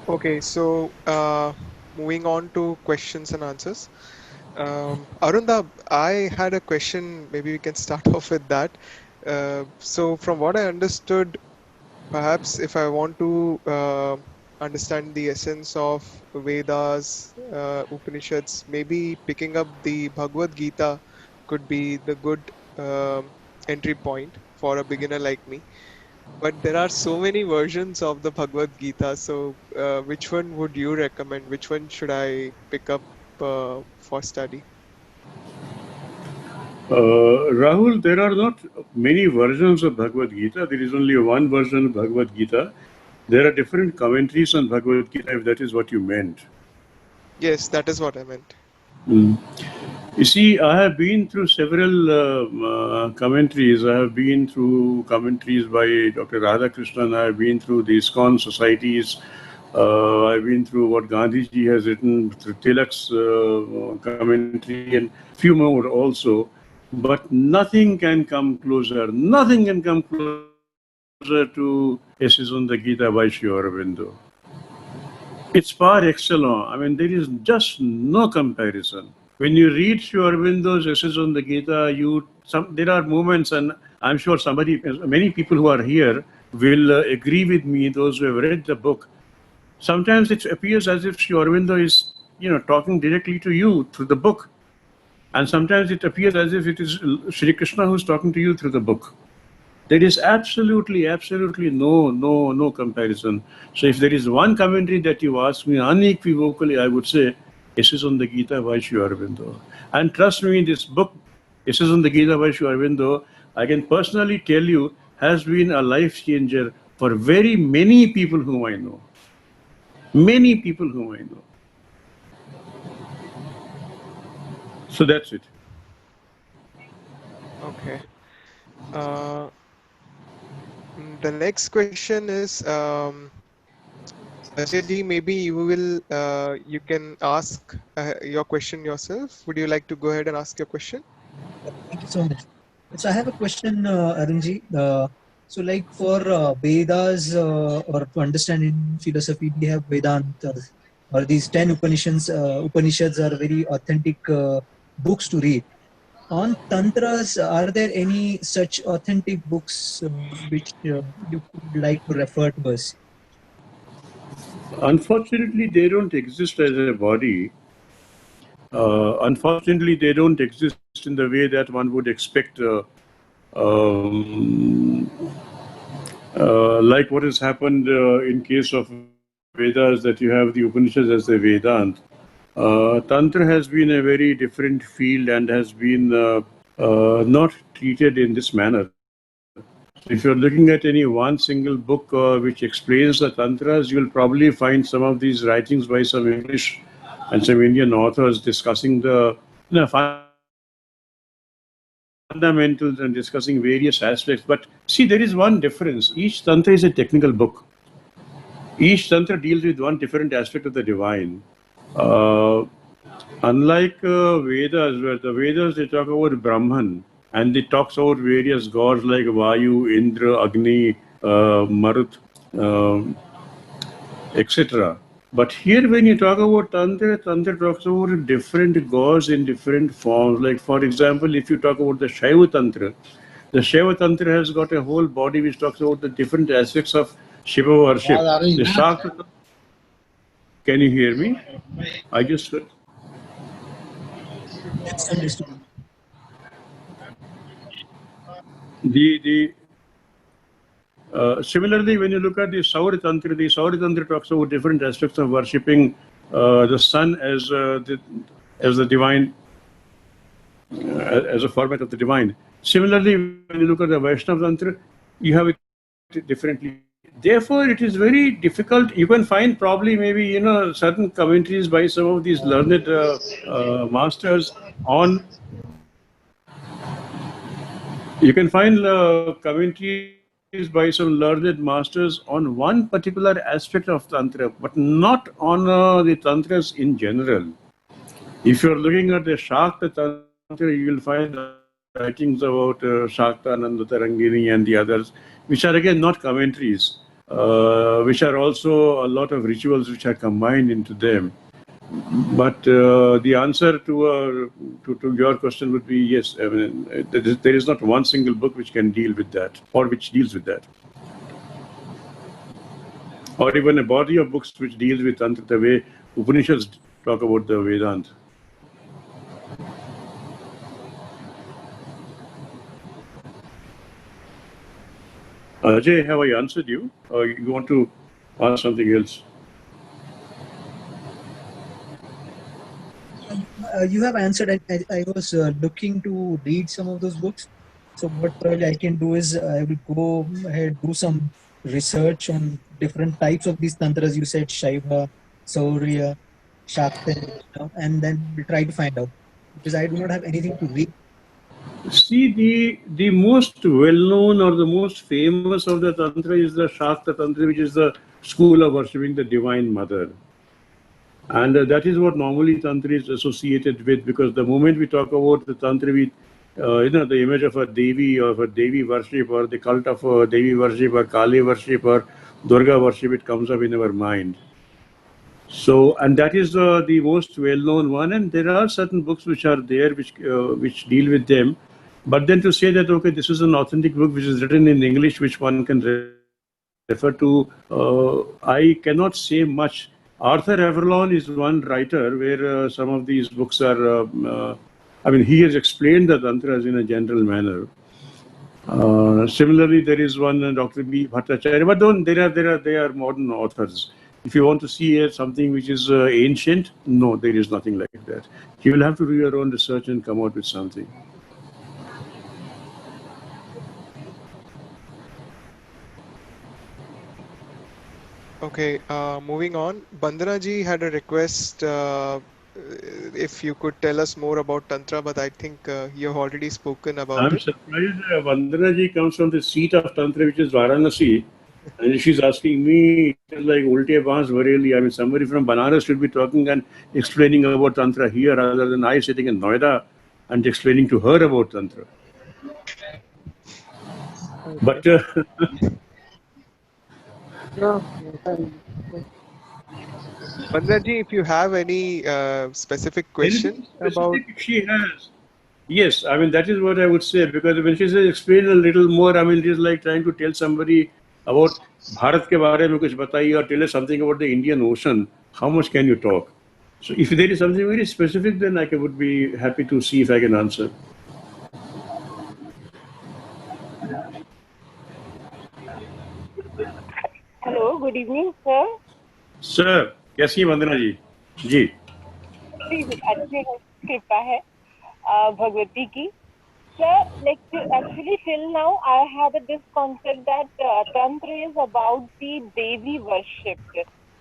Okay, so moving on to questions and answers. Arunda, I had a question. Maybe we can start off with that. So from what I understood, perhaps if I want to understand the essence of Vedas, Upanishads, maybe picking up the Bhagavad Gita could be the good entry point for a beginner like me. But there are so many versions of the Bhagavad Gita, so which one would you recommend? Which one should I pick up for study? Rahul, there are not many versions of Bhagavad Gita. There is only one version of Bhagavad Gita. There are different commentaries on Bhagavad Gita, if that is what you meant. Yes, that is what I meant. You see, I have been through several commentaries. I have been through commentaries by Dr. Radhakrishnan. I have been through the ISKCON societies. I've been through what Gandhiji has written, through Tilak's commentary, and few more also. But nothing can come closer. Nothing can come closer to Essays on the Gita by Sri Aurobindo. It's par excellence. I mean, there is just no comparison. When you read Sri Aurobindo's Essays on the Gita, there are moments, and I'm sure many people who are here will agree with me, those who have read the book. Sometimes it appears as if Sri Aurobindo is, talking directly to you through the book. And sometimes it appears as if it is Sri Krishna who's talking to you through the book. There is absolutely no comparison. So if there is one commentary that you ask me unequivocally, I would say Essays on the Gita by Sri Aurobindo. And trust me, this book, Essays on the Gita by Sri Aurobindo, I can personally tell you, has been a life changer for very many people whom I know. Many people whom I know. So that's it. Okay. The next question is, Ajay, maybe you can ask your question yourself. Would you like to go ahead and ask your question? Thank you so much. So I have a question, Arunji. So like for Vedas or to understand in philosophy, we have Vedanta or these 10 Upanishads. Upanishads are very authentic books to read. On Tantras, are there any such authentic books which you would like to refer to us? Unfortunately, they don't exist as a body. Unfortunately, they don't exist in the way that one would expect, like what has happened in case of Vedas, that you have the Upanishads as the Vedant. Tantra has been a very different field and has been not treated in this manner. If you're looking at any one single book which explains the tantras, you'll probably find some of these writings by some English and some Indian authors discussing the fundamentals and discussing various aspects. But see, there is one difference. Each tantra is a technical book. Each tantra deals with one different aspect of the divine. Unlike Vedas, where the Vedas, they talk about Brahman, and they talk about various gods like Vayu, Indra, Agni, Marut, etc. But here, when you talk about Tantra, Tantra talks about different gods in different forms. Like, for example, if you talk about the Shaiva Tantra, the Shaiva Tantra has got a whole body which talks about the different aspects of Shiva worship. The Shakta. Can you hear me? I just. Yes, understood. Similarly, when you look at the Saur Tantra talks about different aspects of worshipping the sun as the divine, as a format of the divine. Similarly, when you look at the Vaishnava Tantra, you have it differently. Therefore, it is very difficult. You can find probably maybe certain commentaries by some of these learned masters on. You can find commentaries by some learned masters on one particular aspect of Tantra, but not on the Tantras in general. If you're looking at the Shakta Tantra, you will find writings about Shakta, Ananda Tarangini and the others, which are again not commentaries, which are also a lot of rituals which are combined into them. But the answer to your question would be yes. I mean, there is not one single book which can deal with that, or which deals with that, or even a body of books which deals with Tantra the way Upanishads talk about the Vedanta. Ajay, have I answered you, or you want to ask something else? You have answered. I was looking to read some of those books. So what probably I can do is I will go ahead, do some research on different types of these tantras. You said Shaiva, Saurya, Shakta, and then we'll try to find out, because I do not have anything to read. See, the most well-known or the most famous of the Tantra is the Shakta Tantra, which is the school of worshipping the Divine Mother. And that is what normally Tantra is associated with, because the moment we talk about the Tantra, we, the image of a Devi or a Devi worship or the cult of a Devi worship or Kali worship or Durga worship, it comes up in our mind. So, and that is the most well-known one, and there are certain books which are there which deal with them. But then to say that, okay, this is an authentic book which is written in English, which one can refer to, I cannot say much. Arthur Avalon is one writer where some of these books are, I mean, he has explained the Tantras in a general manner. Similarly, there is one Dr. B. Bhattacharya, but they are modern authors. If you want to see something which is ancient, no, there is nothing like that. You will have to do your own research and come out with something. Okay, moving on. Bandana ji had a request if you could tell us more about Tantra, but I think you have already spoken about I'm it. surprised Vandana ji comes from the seat of Tantra, which is Varanasi, and she's asking me, it is like Ulte Baans Bareli. I mean, somebody from Banaras should be talking and explaining about Tantra here rather than I sitting in Noida and explaining to her about Tantra. Okay. But Bandana ji, if you have any specific question about... she has. Yes, I mean, that is what I would say, because when she says explain a little more, I mean, it is like trying to tell somebody about Bharat ke baare mein kuch bataiye or tell us something about the Indian Ocean. How much can you talk? So if there is something very specific, then I would be happy to see if I can answer. Hello, good evening, sir. Sir, कैसी हैं वंदना जी? जी. अच्छी कृपा है भगवती की, Sir, like actually till now I had this concept that Tantra is about the Devi worship.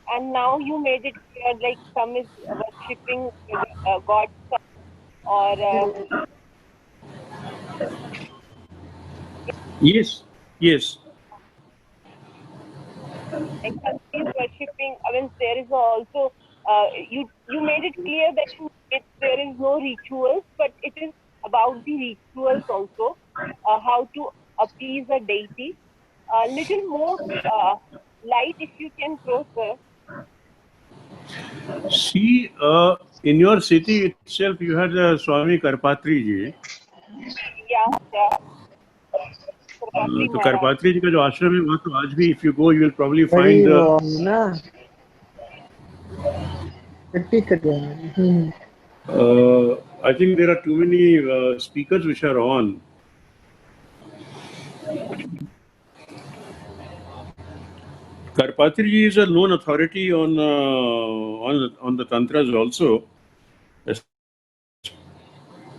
And now you made it clear like some is worshipping God or Yes, yes. like some is worshipping. I mean, there is also you made it clear that there is no rituals, but it is about the rituals also, how to appease a deity. A little more light, if you can throw, sir. See, in your city itself, you had Swami Karpatri ji. Yeah, yeah. Sarvapati तो Maharaj. Karpatri जी का जो आश्रम है वहाँ तो आज भी if you go you will probably बड़ी find वो ना कट्टी कटिया I think there are too many speakers which are on. Karpatri ji is a known authority on the tantras also.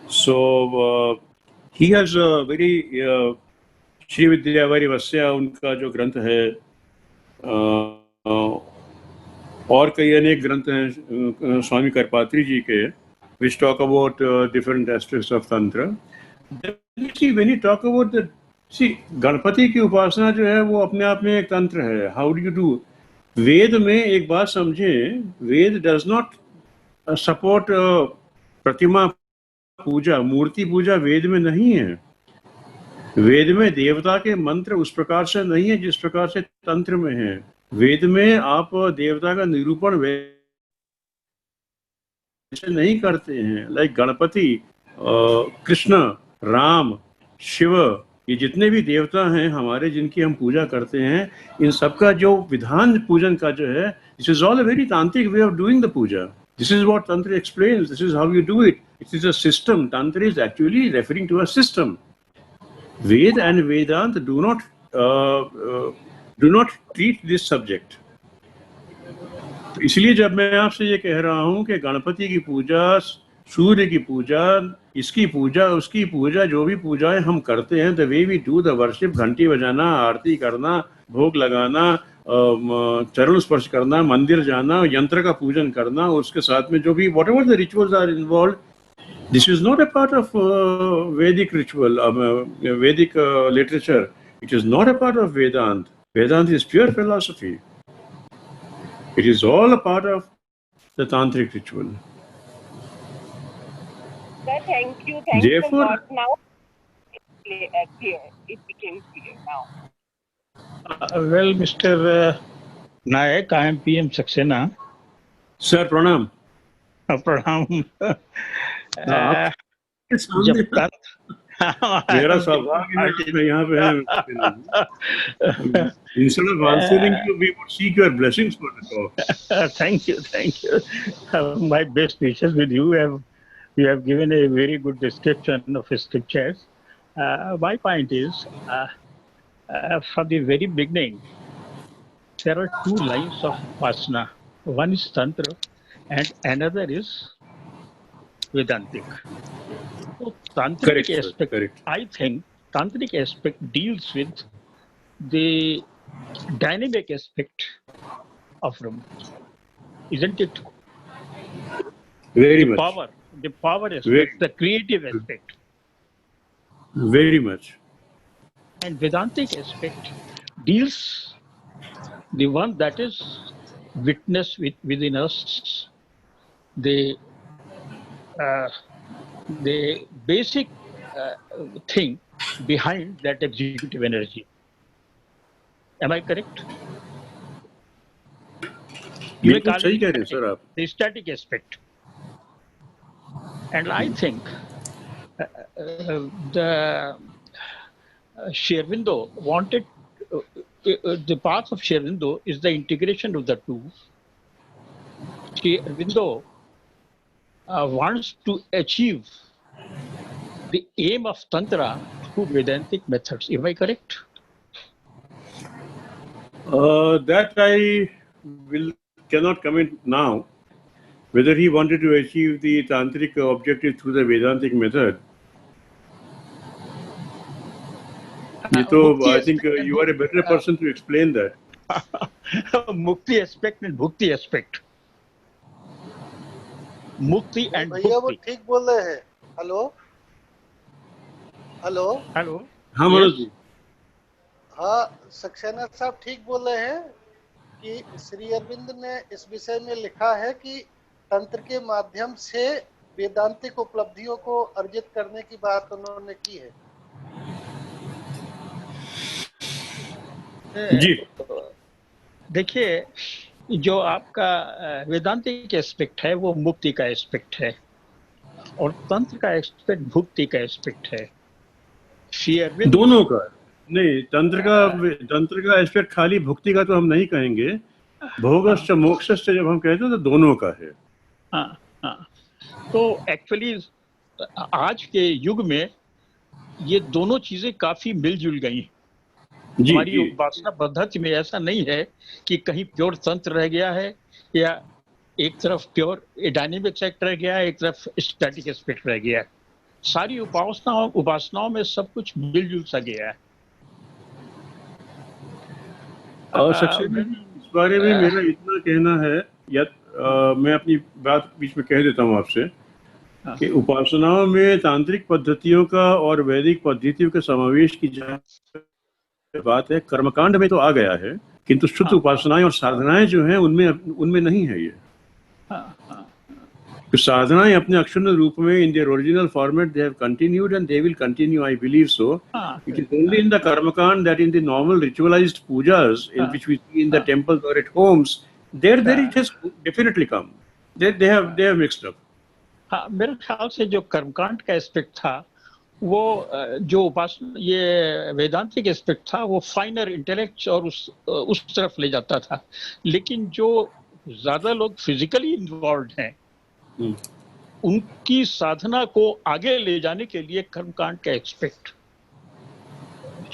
So he has a very Shri Vidyavari Vasya उनका जो ग्रंथ है और कई अनेक ग्रंथ हैं स्वामी करपात्री जी के which talk about different aspects of tantra. See, when you talk about the Ganpati की उपासना जो है वो अपने आप में एक तंत्र है. How do you do? वेद में एक बात समझें, वेद does not support प्रतिमा पूजा, मूर्ति पूजा वेद में नहीं है. वेद में देवता के मंत्र उस प्रकार से नहीं है जिस प्रकार से तंत्र में है. वेद में आप देवता का निरूपण वैसे नहीं करते हैं. लाइक गणपति, कृष्ण, राम, शिव, ये जितने भी देवता हैं हमारे जिनकी हम पूजा करते हैं, इन सबका जो विधान पूजन का जो है, this is all a very tantric way of doing the puja. This is what Tantra explains. This is how you do it. It is a system. Tantra is actually referring to a system. Ved and Vedanta do not treat this subject. इसलिए जब मैं आपसे ये कह रहा हूँ कि गणपति की पूजा, सूर्य की पूजा, इसकी पूजा, उसकी पूजा, जो भी पूजाएं हम करते हैं, the way we do the worship, घंटी बजाना, आरती करना, भोग लगाना, चरण स्पर्श करना, मंदिर जाना, यंत्र का पूजन करना, उसके साथ में जो भी whatever the rituals are involved, this is not a part of Vedic ritual, Vedic literature. It is not a part of Vedanta. Vedanta is pure philosophy. It is all a part of the tantric ritual. Sir, thank you. Thanks Therefore, a lot. Now it's clear. It became clear now. Well, Mr. Nayak, I am PM Saxena. Sir, pranam. Pranam. जब तक मेरा सौभाग्य है मैं यहाँ पे हैं. Instead of answering you, we would seek your blessings for the talk. Thank you. My best wishes with you. You have given a very good description of scriptures. My point is, from the very beginning, there are two lines of Upasana. One is Tantra and another is Vedantic. So, Tantric aspect, correct. I think Tantric aspect deals with the dynamic aspect of Brahma. Isn't it? Very the much. The power aspect, the creative aspect. Very much. And Vedantic aspect deals the one that is witness within us, the basic thing behind that executive energy. Am I correct? You may call it the static aspect. And I think the Sri Aurobindo wanted, the path of Sri Aurobindo is the integration of the two. Sri Aurobindo wants to achieve the aim of Tantra through Vedantic methods. Am I correct? That I cannot comment now. Whether he wanted to achieve the tantric objective through the Vedantic method, ये तो Mukti I think aspect and you are a better person to explain that. Mukti aspect and Bhukti aspect. Mukti and भैया वो Bhukti. ठीक बोल रहे हैं. Hello hello. Hello. हाँ मनोज जी. हाँ सक्सेना साहब ठीक बोल रहे हैं कि श्री अरविंद ने इस विषय में लिखा है कि तंत्र के माध्यम से वेदांतिक उपलब्धियों को अर्जित करने की बात उन्होंने की है. जी. देखिए, जो आपका वेदांतिक एस्पेक्ट है वो मुक्ति का एस्पेक्ट है और तंत्र का एस्पेक्ट भुक्ति का एस्पेक्ट है. श्री अरविंद दोनों का नहीं, तंत्र का एस्पेक्ट खाली भुक्ति का तो हम नहीं कहेंगे. भोगश्च मोक्षश्च जब हम कहते हैं तो दोनों का है. हाँ हाँ. तो एक्चुअली आज के युग में ये दोनों चीजें काफी मिलजुल गई. हमारी उपासना पद्धति में ऐसा नहीं है कि कहीं प्योर तंत्र रह गया है या एक तरफ प्योर डायनेमिक एस्पेक्ट रह गया है, एक तरफ स्टैटिक एस्पेक्ट रह गया है. सारी उपासनाओं में सब कुछ मिलजुल सा गया है. और इस बारे में मेरा इतना कहना है, या मैं अपनी बात बीच में कह देता हूँ आपसे कि उपासनाओं में तांत्रिक पद्धतियों का और वैदिक पद्धतियों के समावेश की बात है. कर्मकांड में तो आ गया है, किंतु शुद्ध उपासनाएं और साधनाएं जो हैं उनमें नहीं है ये. तो साधनाएं अपने अक्षुण्ण रूप में in their original format they have continued and they will continue, I believe so. It is only in the karmakand that in the normal ritualized pujas in which we see in the temples or at homes, there it has definitely come. They have mixed up. हाँ, मेरे ख्याल से जो कर्मकांड का aspect था वो जो उपासना ये वेदांतिक एस्पेक्ट था वो फाइनर इंटेलेक्ट और उस तरफ ले जाता था. लेकिन जो ज्यादा लोग फिजिकली इन्वॉल्व हैं उनकी साधना को आगे ले जाने के लिए कर्मकांड का एस्पेक्ट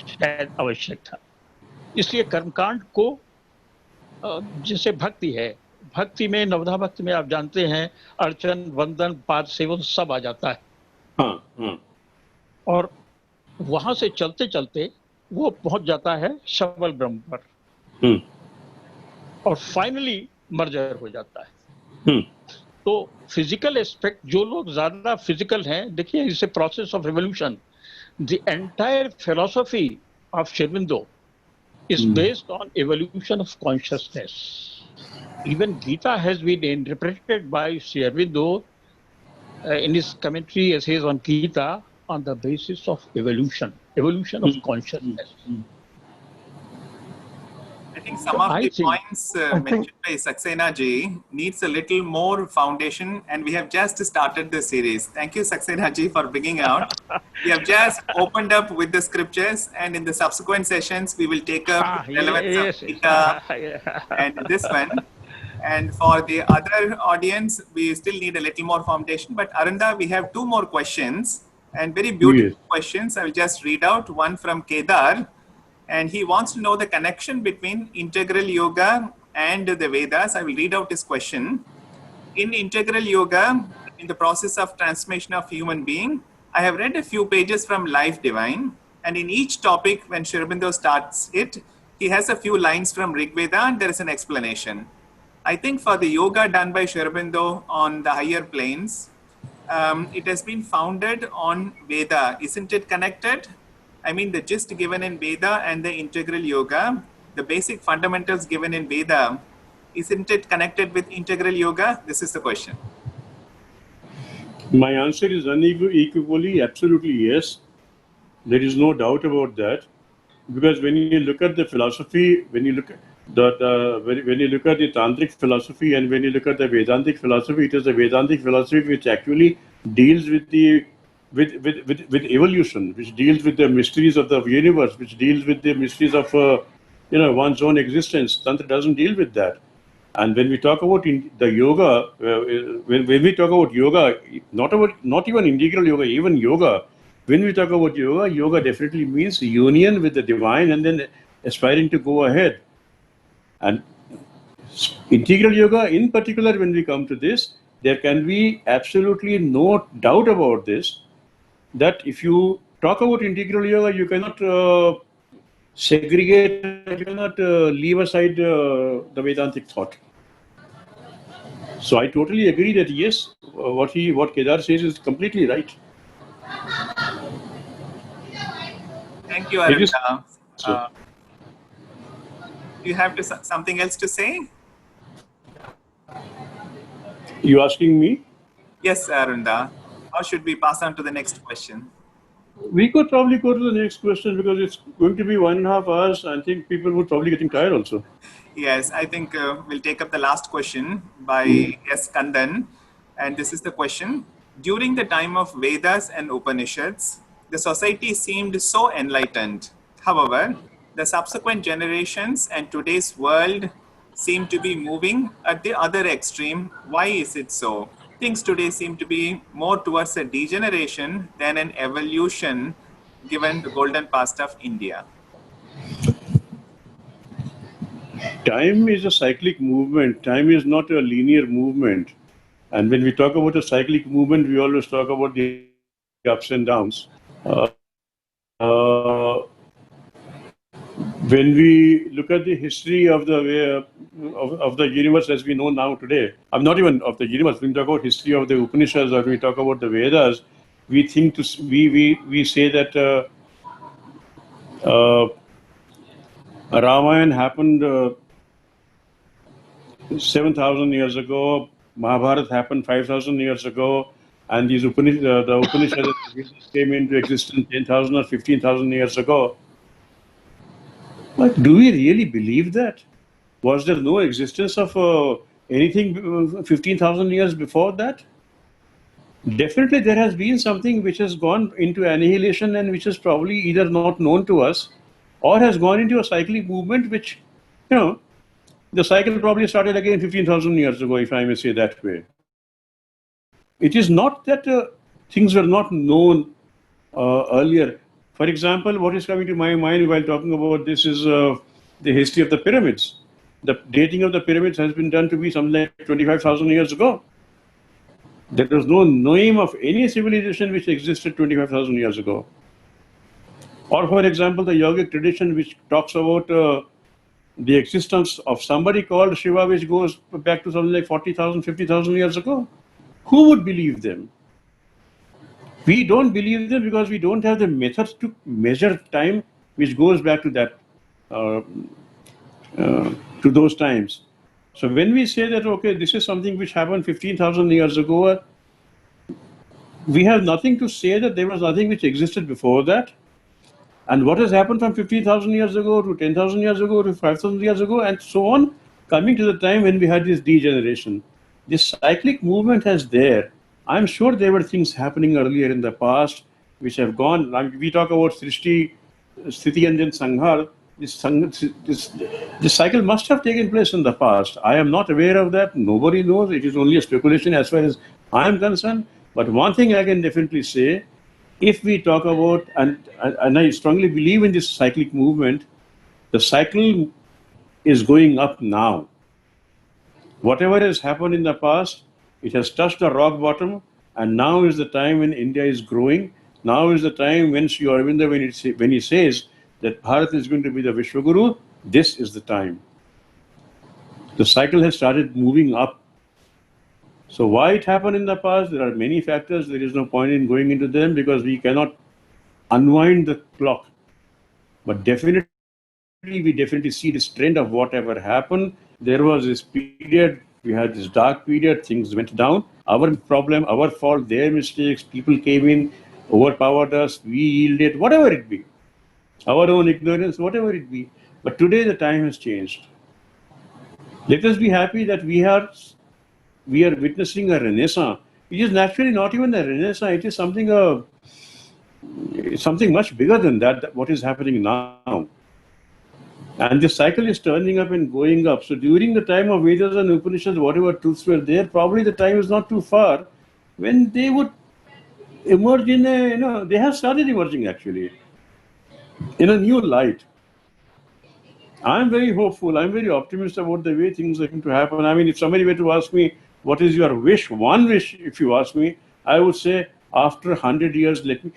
शायद आवश्यक था. इसलिए कर्मकांड को जैसे भक्ति है, भक्ति में नवधा भक्ति में आप जानते हैं अर्चन वंदन पाद सेवन सब आ जाता है. हाँ. और वहां से चलते चलते वो पहुंच जाता है शबल ब्रह्म पर और फाइनली मर्जर हो जाता है. तो फिजिकल एस्पेक्ट जो लोग ज्यादा फिजिकल हैं, देखिए इस process of revolution, the entire philosophy of Shri Aurobindo is based on evolution of consciousness. Even Gita has been interpreted by Sri Aurobindo in his commentary essays on Gita on the basis of evolution of consciousness. I think some of the points mentioned by Saxena ji needs a little more foundation, and we have just started the series. Thank you, Saxena ji, for bringing out. We have just opened up with the scriptures, and in the subsequent sessions, we will take up relevance of Gita and this one. And for the other audience, we still need a little more foundation. But Arunda, we have two more questions, and very beautiful questions. I will just read out one from Kedar. And he wants to know the connection between integral yoga and the Vedas. I will read out his question. In integral yoga, in the process of transformation of human being, I have read a few pages from Life Divine. And in each topic, when Sri Aurobindo starts it, he has a few lines from Rig Veda and there is an explanation. I think for the yoga done by Sri Aurobindo on the higher planes, it has been founded on Veda. Isn't it connected? I mean, the gist given in Veda and the integral yoga, the basic fundamentals given in Veda, isn't it connected with integral yoga? This is the question. My answer is unequivocally, absolutely yes. There is no doubt about that. Because when you look at the philosophy, when you look at when you look at the Tantric philosophy and when you look at the Vedantic philosophy, it is the Vedantic philosophy which actually deals with the with evolution, which deals with the mysteries of the universe, which deals with the mysteries of one's own existence. Tantra doesn't deal with that. And when we talk about the yoga, when we talk about yoga, not even integral yoga, even yoga. When we talk about yoga, yoga definitely means union with the divine and then aspiring to go ahead. And integral yoga, in particular, when we come to this, there can be absolutely no doubt about this. That if you talk about integral yoga, you cannot segregate, you cannot leave aside the Vedantic thought. So I totally agree that yes, what Kedar says is completely right. Thank you, It is- Arunda. Do you have something else to say? You asking me? Yes, Arunda. Or should we pass on to the next question? We could probably go to the next question because it's going to be 1.5 hours. I think people would probably getting tired also. Yes, I think we'll take up the last question by S. Kandan. And this is the question. During the time of Vedas and Upanishads, the society seemed so enlightened. However, the subsequent generations and today's world seem to be moving at the other extreme. Why is it so? Things today seem to be more towards a degeneration than an evolution, given the golden past of India. Time is a cyclic movement. Time is not a linear movement. And when we talk about a cyclic movement, we always talk about the ups and downs. When we look at the history of the of the universe as we know now today, I'm not even of the universe. When we talk about history of the Upanishads or we talk about the Vedas, we think we say that Ramayana happened 7,000 years ago. Mahabharata happened 5,000 years ago, and these the Upanishads came into existence 10,000 or 15,000 years ago. But do we really believe that? Was there no existence of anything 15,000 years before that? Definitely there has been something which has gone into annihilation and which is probably either not known to us or has gone into a cyclic movement which, the cycle probably started again 15,000 years ago, if I may say that way. It is not that things were not known earlier. For example, what is coming to my mind while talking about this is the history of the pyramids. The dating of the pyramids has been done to be something like 25,000 years ago. There was no name of any civilization which existed 25,000 years ago. Or for example, the yogic tradition which talks about the existence of somebody called Shiva, which goes back to something like 40,000, 50,000 years ago. Who would believe them? We don't believe them because we don't have the methods to measure time which goes back to that, to those times. So when we say that, okay, this is something which happened 15,000 years ago, we have nothing to say that there was nothing which existed before that. And what has happened from 50,000 years ago to 10,000 years ago to 5,000 years ago and so on, coming to the time when we had this degeneration. This cyclic movement is there. I'm sure there were things happening earlier in the past which have gone. Like we talk about Srishti, Sthiti and then Sanghar. This cycle must have taken place in the past. I am not aware of that. Nobody knows. It is only a speculation as far as I am concerned. But one thing I can definitely say, if we talk about, and I strongly believe in this cyclic movement, the cycle is going up now. Whatever has happened in the past, it has touched the rock bottom, and now is the time when India is growing. Now is the time when Sri Aurobindo, when he says that Bharat is going to be the Vishwaguru, this is the time. The cycle has started moving up. So why it happened in the past? There are many factors. There is no point in going into them because we cannot unwind the clock. But definitely, we definitely see this trend of whatever happened. There was this period, we had this dark period, things went down. Our problem, our fault, their mistakes, people came in, overpowered us, we yielded, whatever it be. Our own ignorance, whatever it be. But today the time has changed. Let us be happy that we are witnessing a renaissance. It is naturally not even a renaissance, it is something much bigger than that, what is happening now. And the cycle is turning up and going up. So during the time of Vedas and Upanishads, whatever truths were there, probably the time is not too far when they would emerge in a, they have started emerging actually in a new light. I'm very hopeful. I'm very optimistic about the way things are going to happen. I mean, if somebody were to ask me, what is your wish? One wish, if you ask me, I would say, after 100 years, let me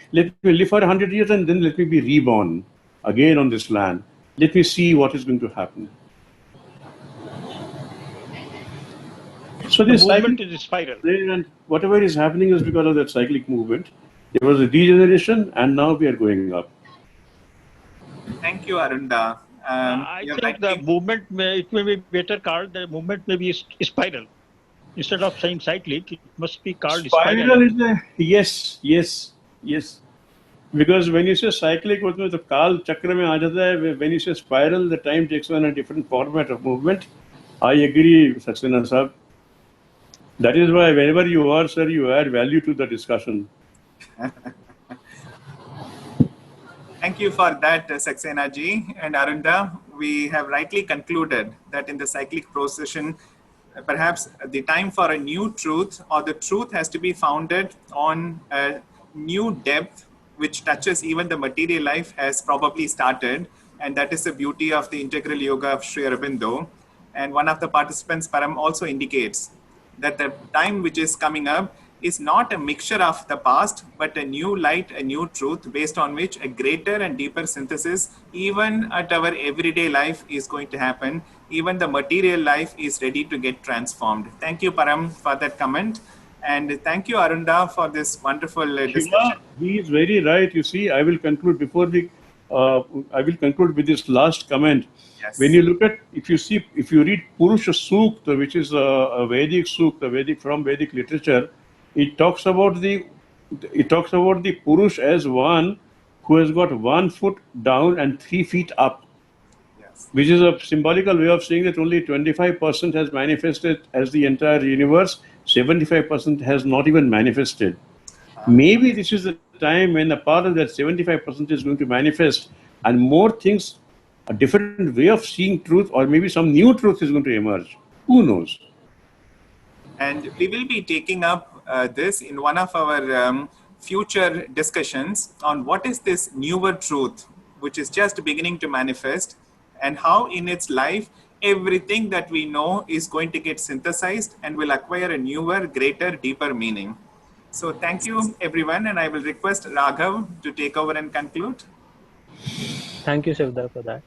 live for 100 years and then let me be reborn again on this land. Let me see what is going to happen. So The this movement cycle is a spiral. and whatever is happening is because of that cyclic movement. There was a degeneration and now we are going up. Thank you, Arunda. I You're think the rightly- movement, it may be better called, the movement may be spiral. Instead of saying cyclic, it must be called spiral. Spiral is a yes. Because when you say cyclic, उसमें तो काल चक्र में आ जाता है. When you say spiral, the time takes on a different format of movement. I agree, Saxena Sahab. That is why wherever you are, sir, you add value to the discussion. Thank you for that, Saxena ji and Arunda. We have rightly concluded that in the cyclic procession, perhaps the time for a new truth or the truth has to be founded on a new depth which touches even the material life has probably started. And that is the beauty of the integral yoga of Sri Aurobindo. And one of the participants, Param, also indicates that the time which is coming up is not a mixture of the past, but a new light, a new truth based on which a greater and deeper synthesis, even at our everyday life, is going to happen. Even the material life is ready to get transformed. Thank you, Param, for that comment. And thank you, Arunda, for this wonderful discussion. Shiva, he is very right. You see, I will conclude I will conclude with this last comment. Yes. When you look at, if you read Purusha Sukta, which is a Vedic Sukta, from Vedic literature, it talks about the Purush as one who has got 1 foot down and 3 feet up, Yes. which is a symbolical way of saying that only 25% has manifested as the entire universe, 75% has not even manifested. Maybe this is the time when a part of that 75% is going to manifest and more things, a different way of seeing truth, or maybe some new truth is going to emerge. Who knows? And we will be taking up this in one of our future discussions on what is this newer truth, which is just beginning to manifest, and how in its life, everything that we know is going to get synthesized and will acquire a newer, greater, deeper meaning. So thank you, everyone. And I will request Raghav to take over and conclude. Thank you, Shivda, for that.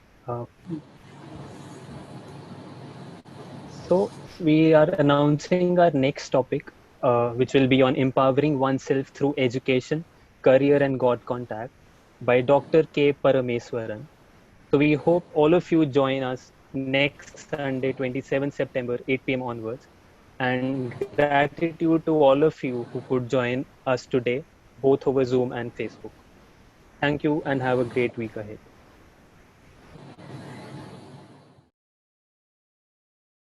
So we are announcing our next topic, which will be on empowering oneself through education, career, and God contact by Dr. K. Parameswaran. So we hope all of you join us next Sunday, 27 September, 8 p.m. onwards. And gratitude to all of you who could join us today, both over Zoom and Facebook. Thank you and have a great week ahead.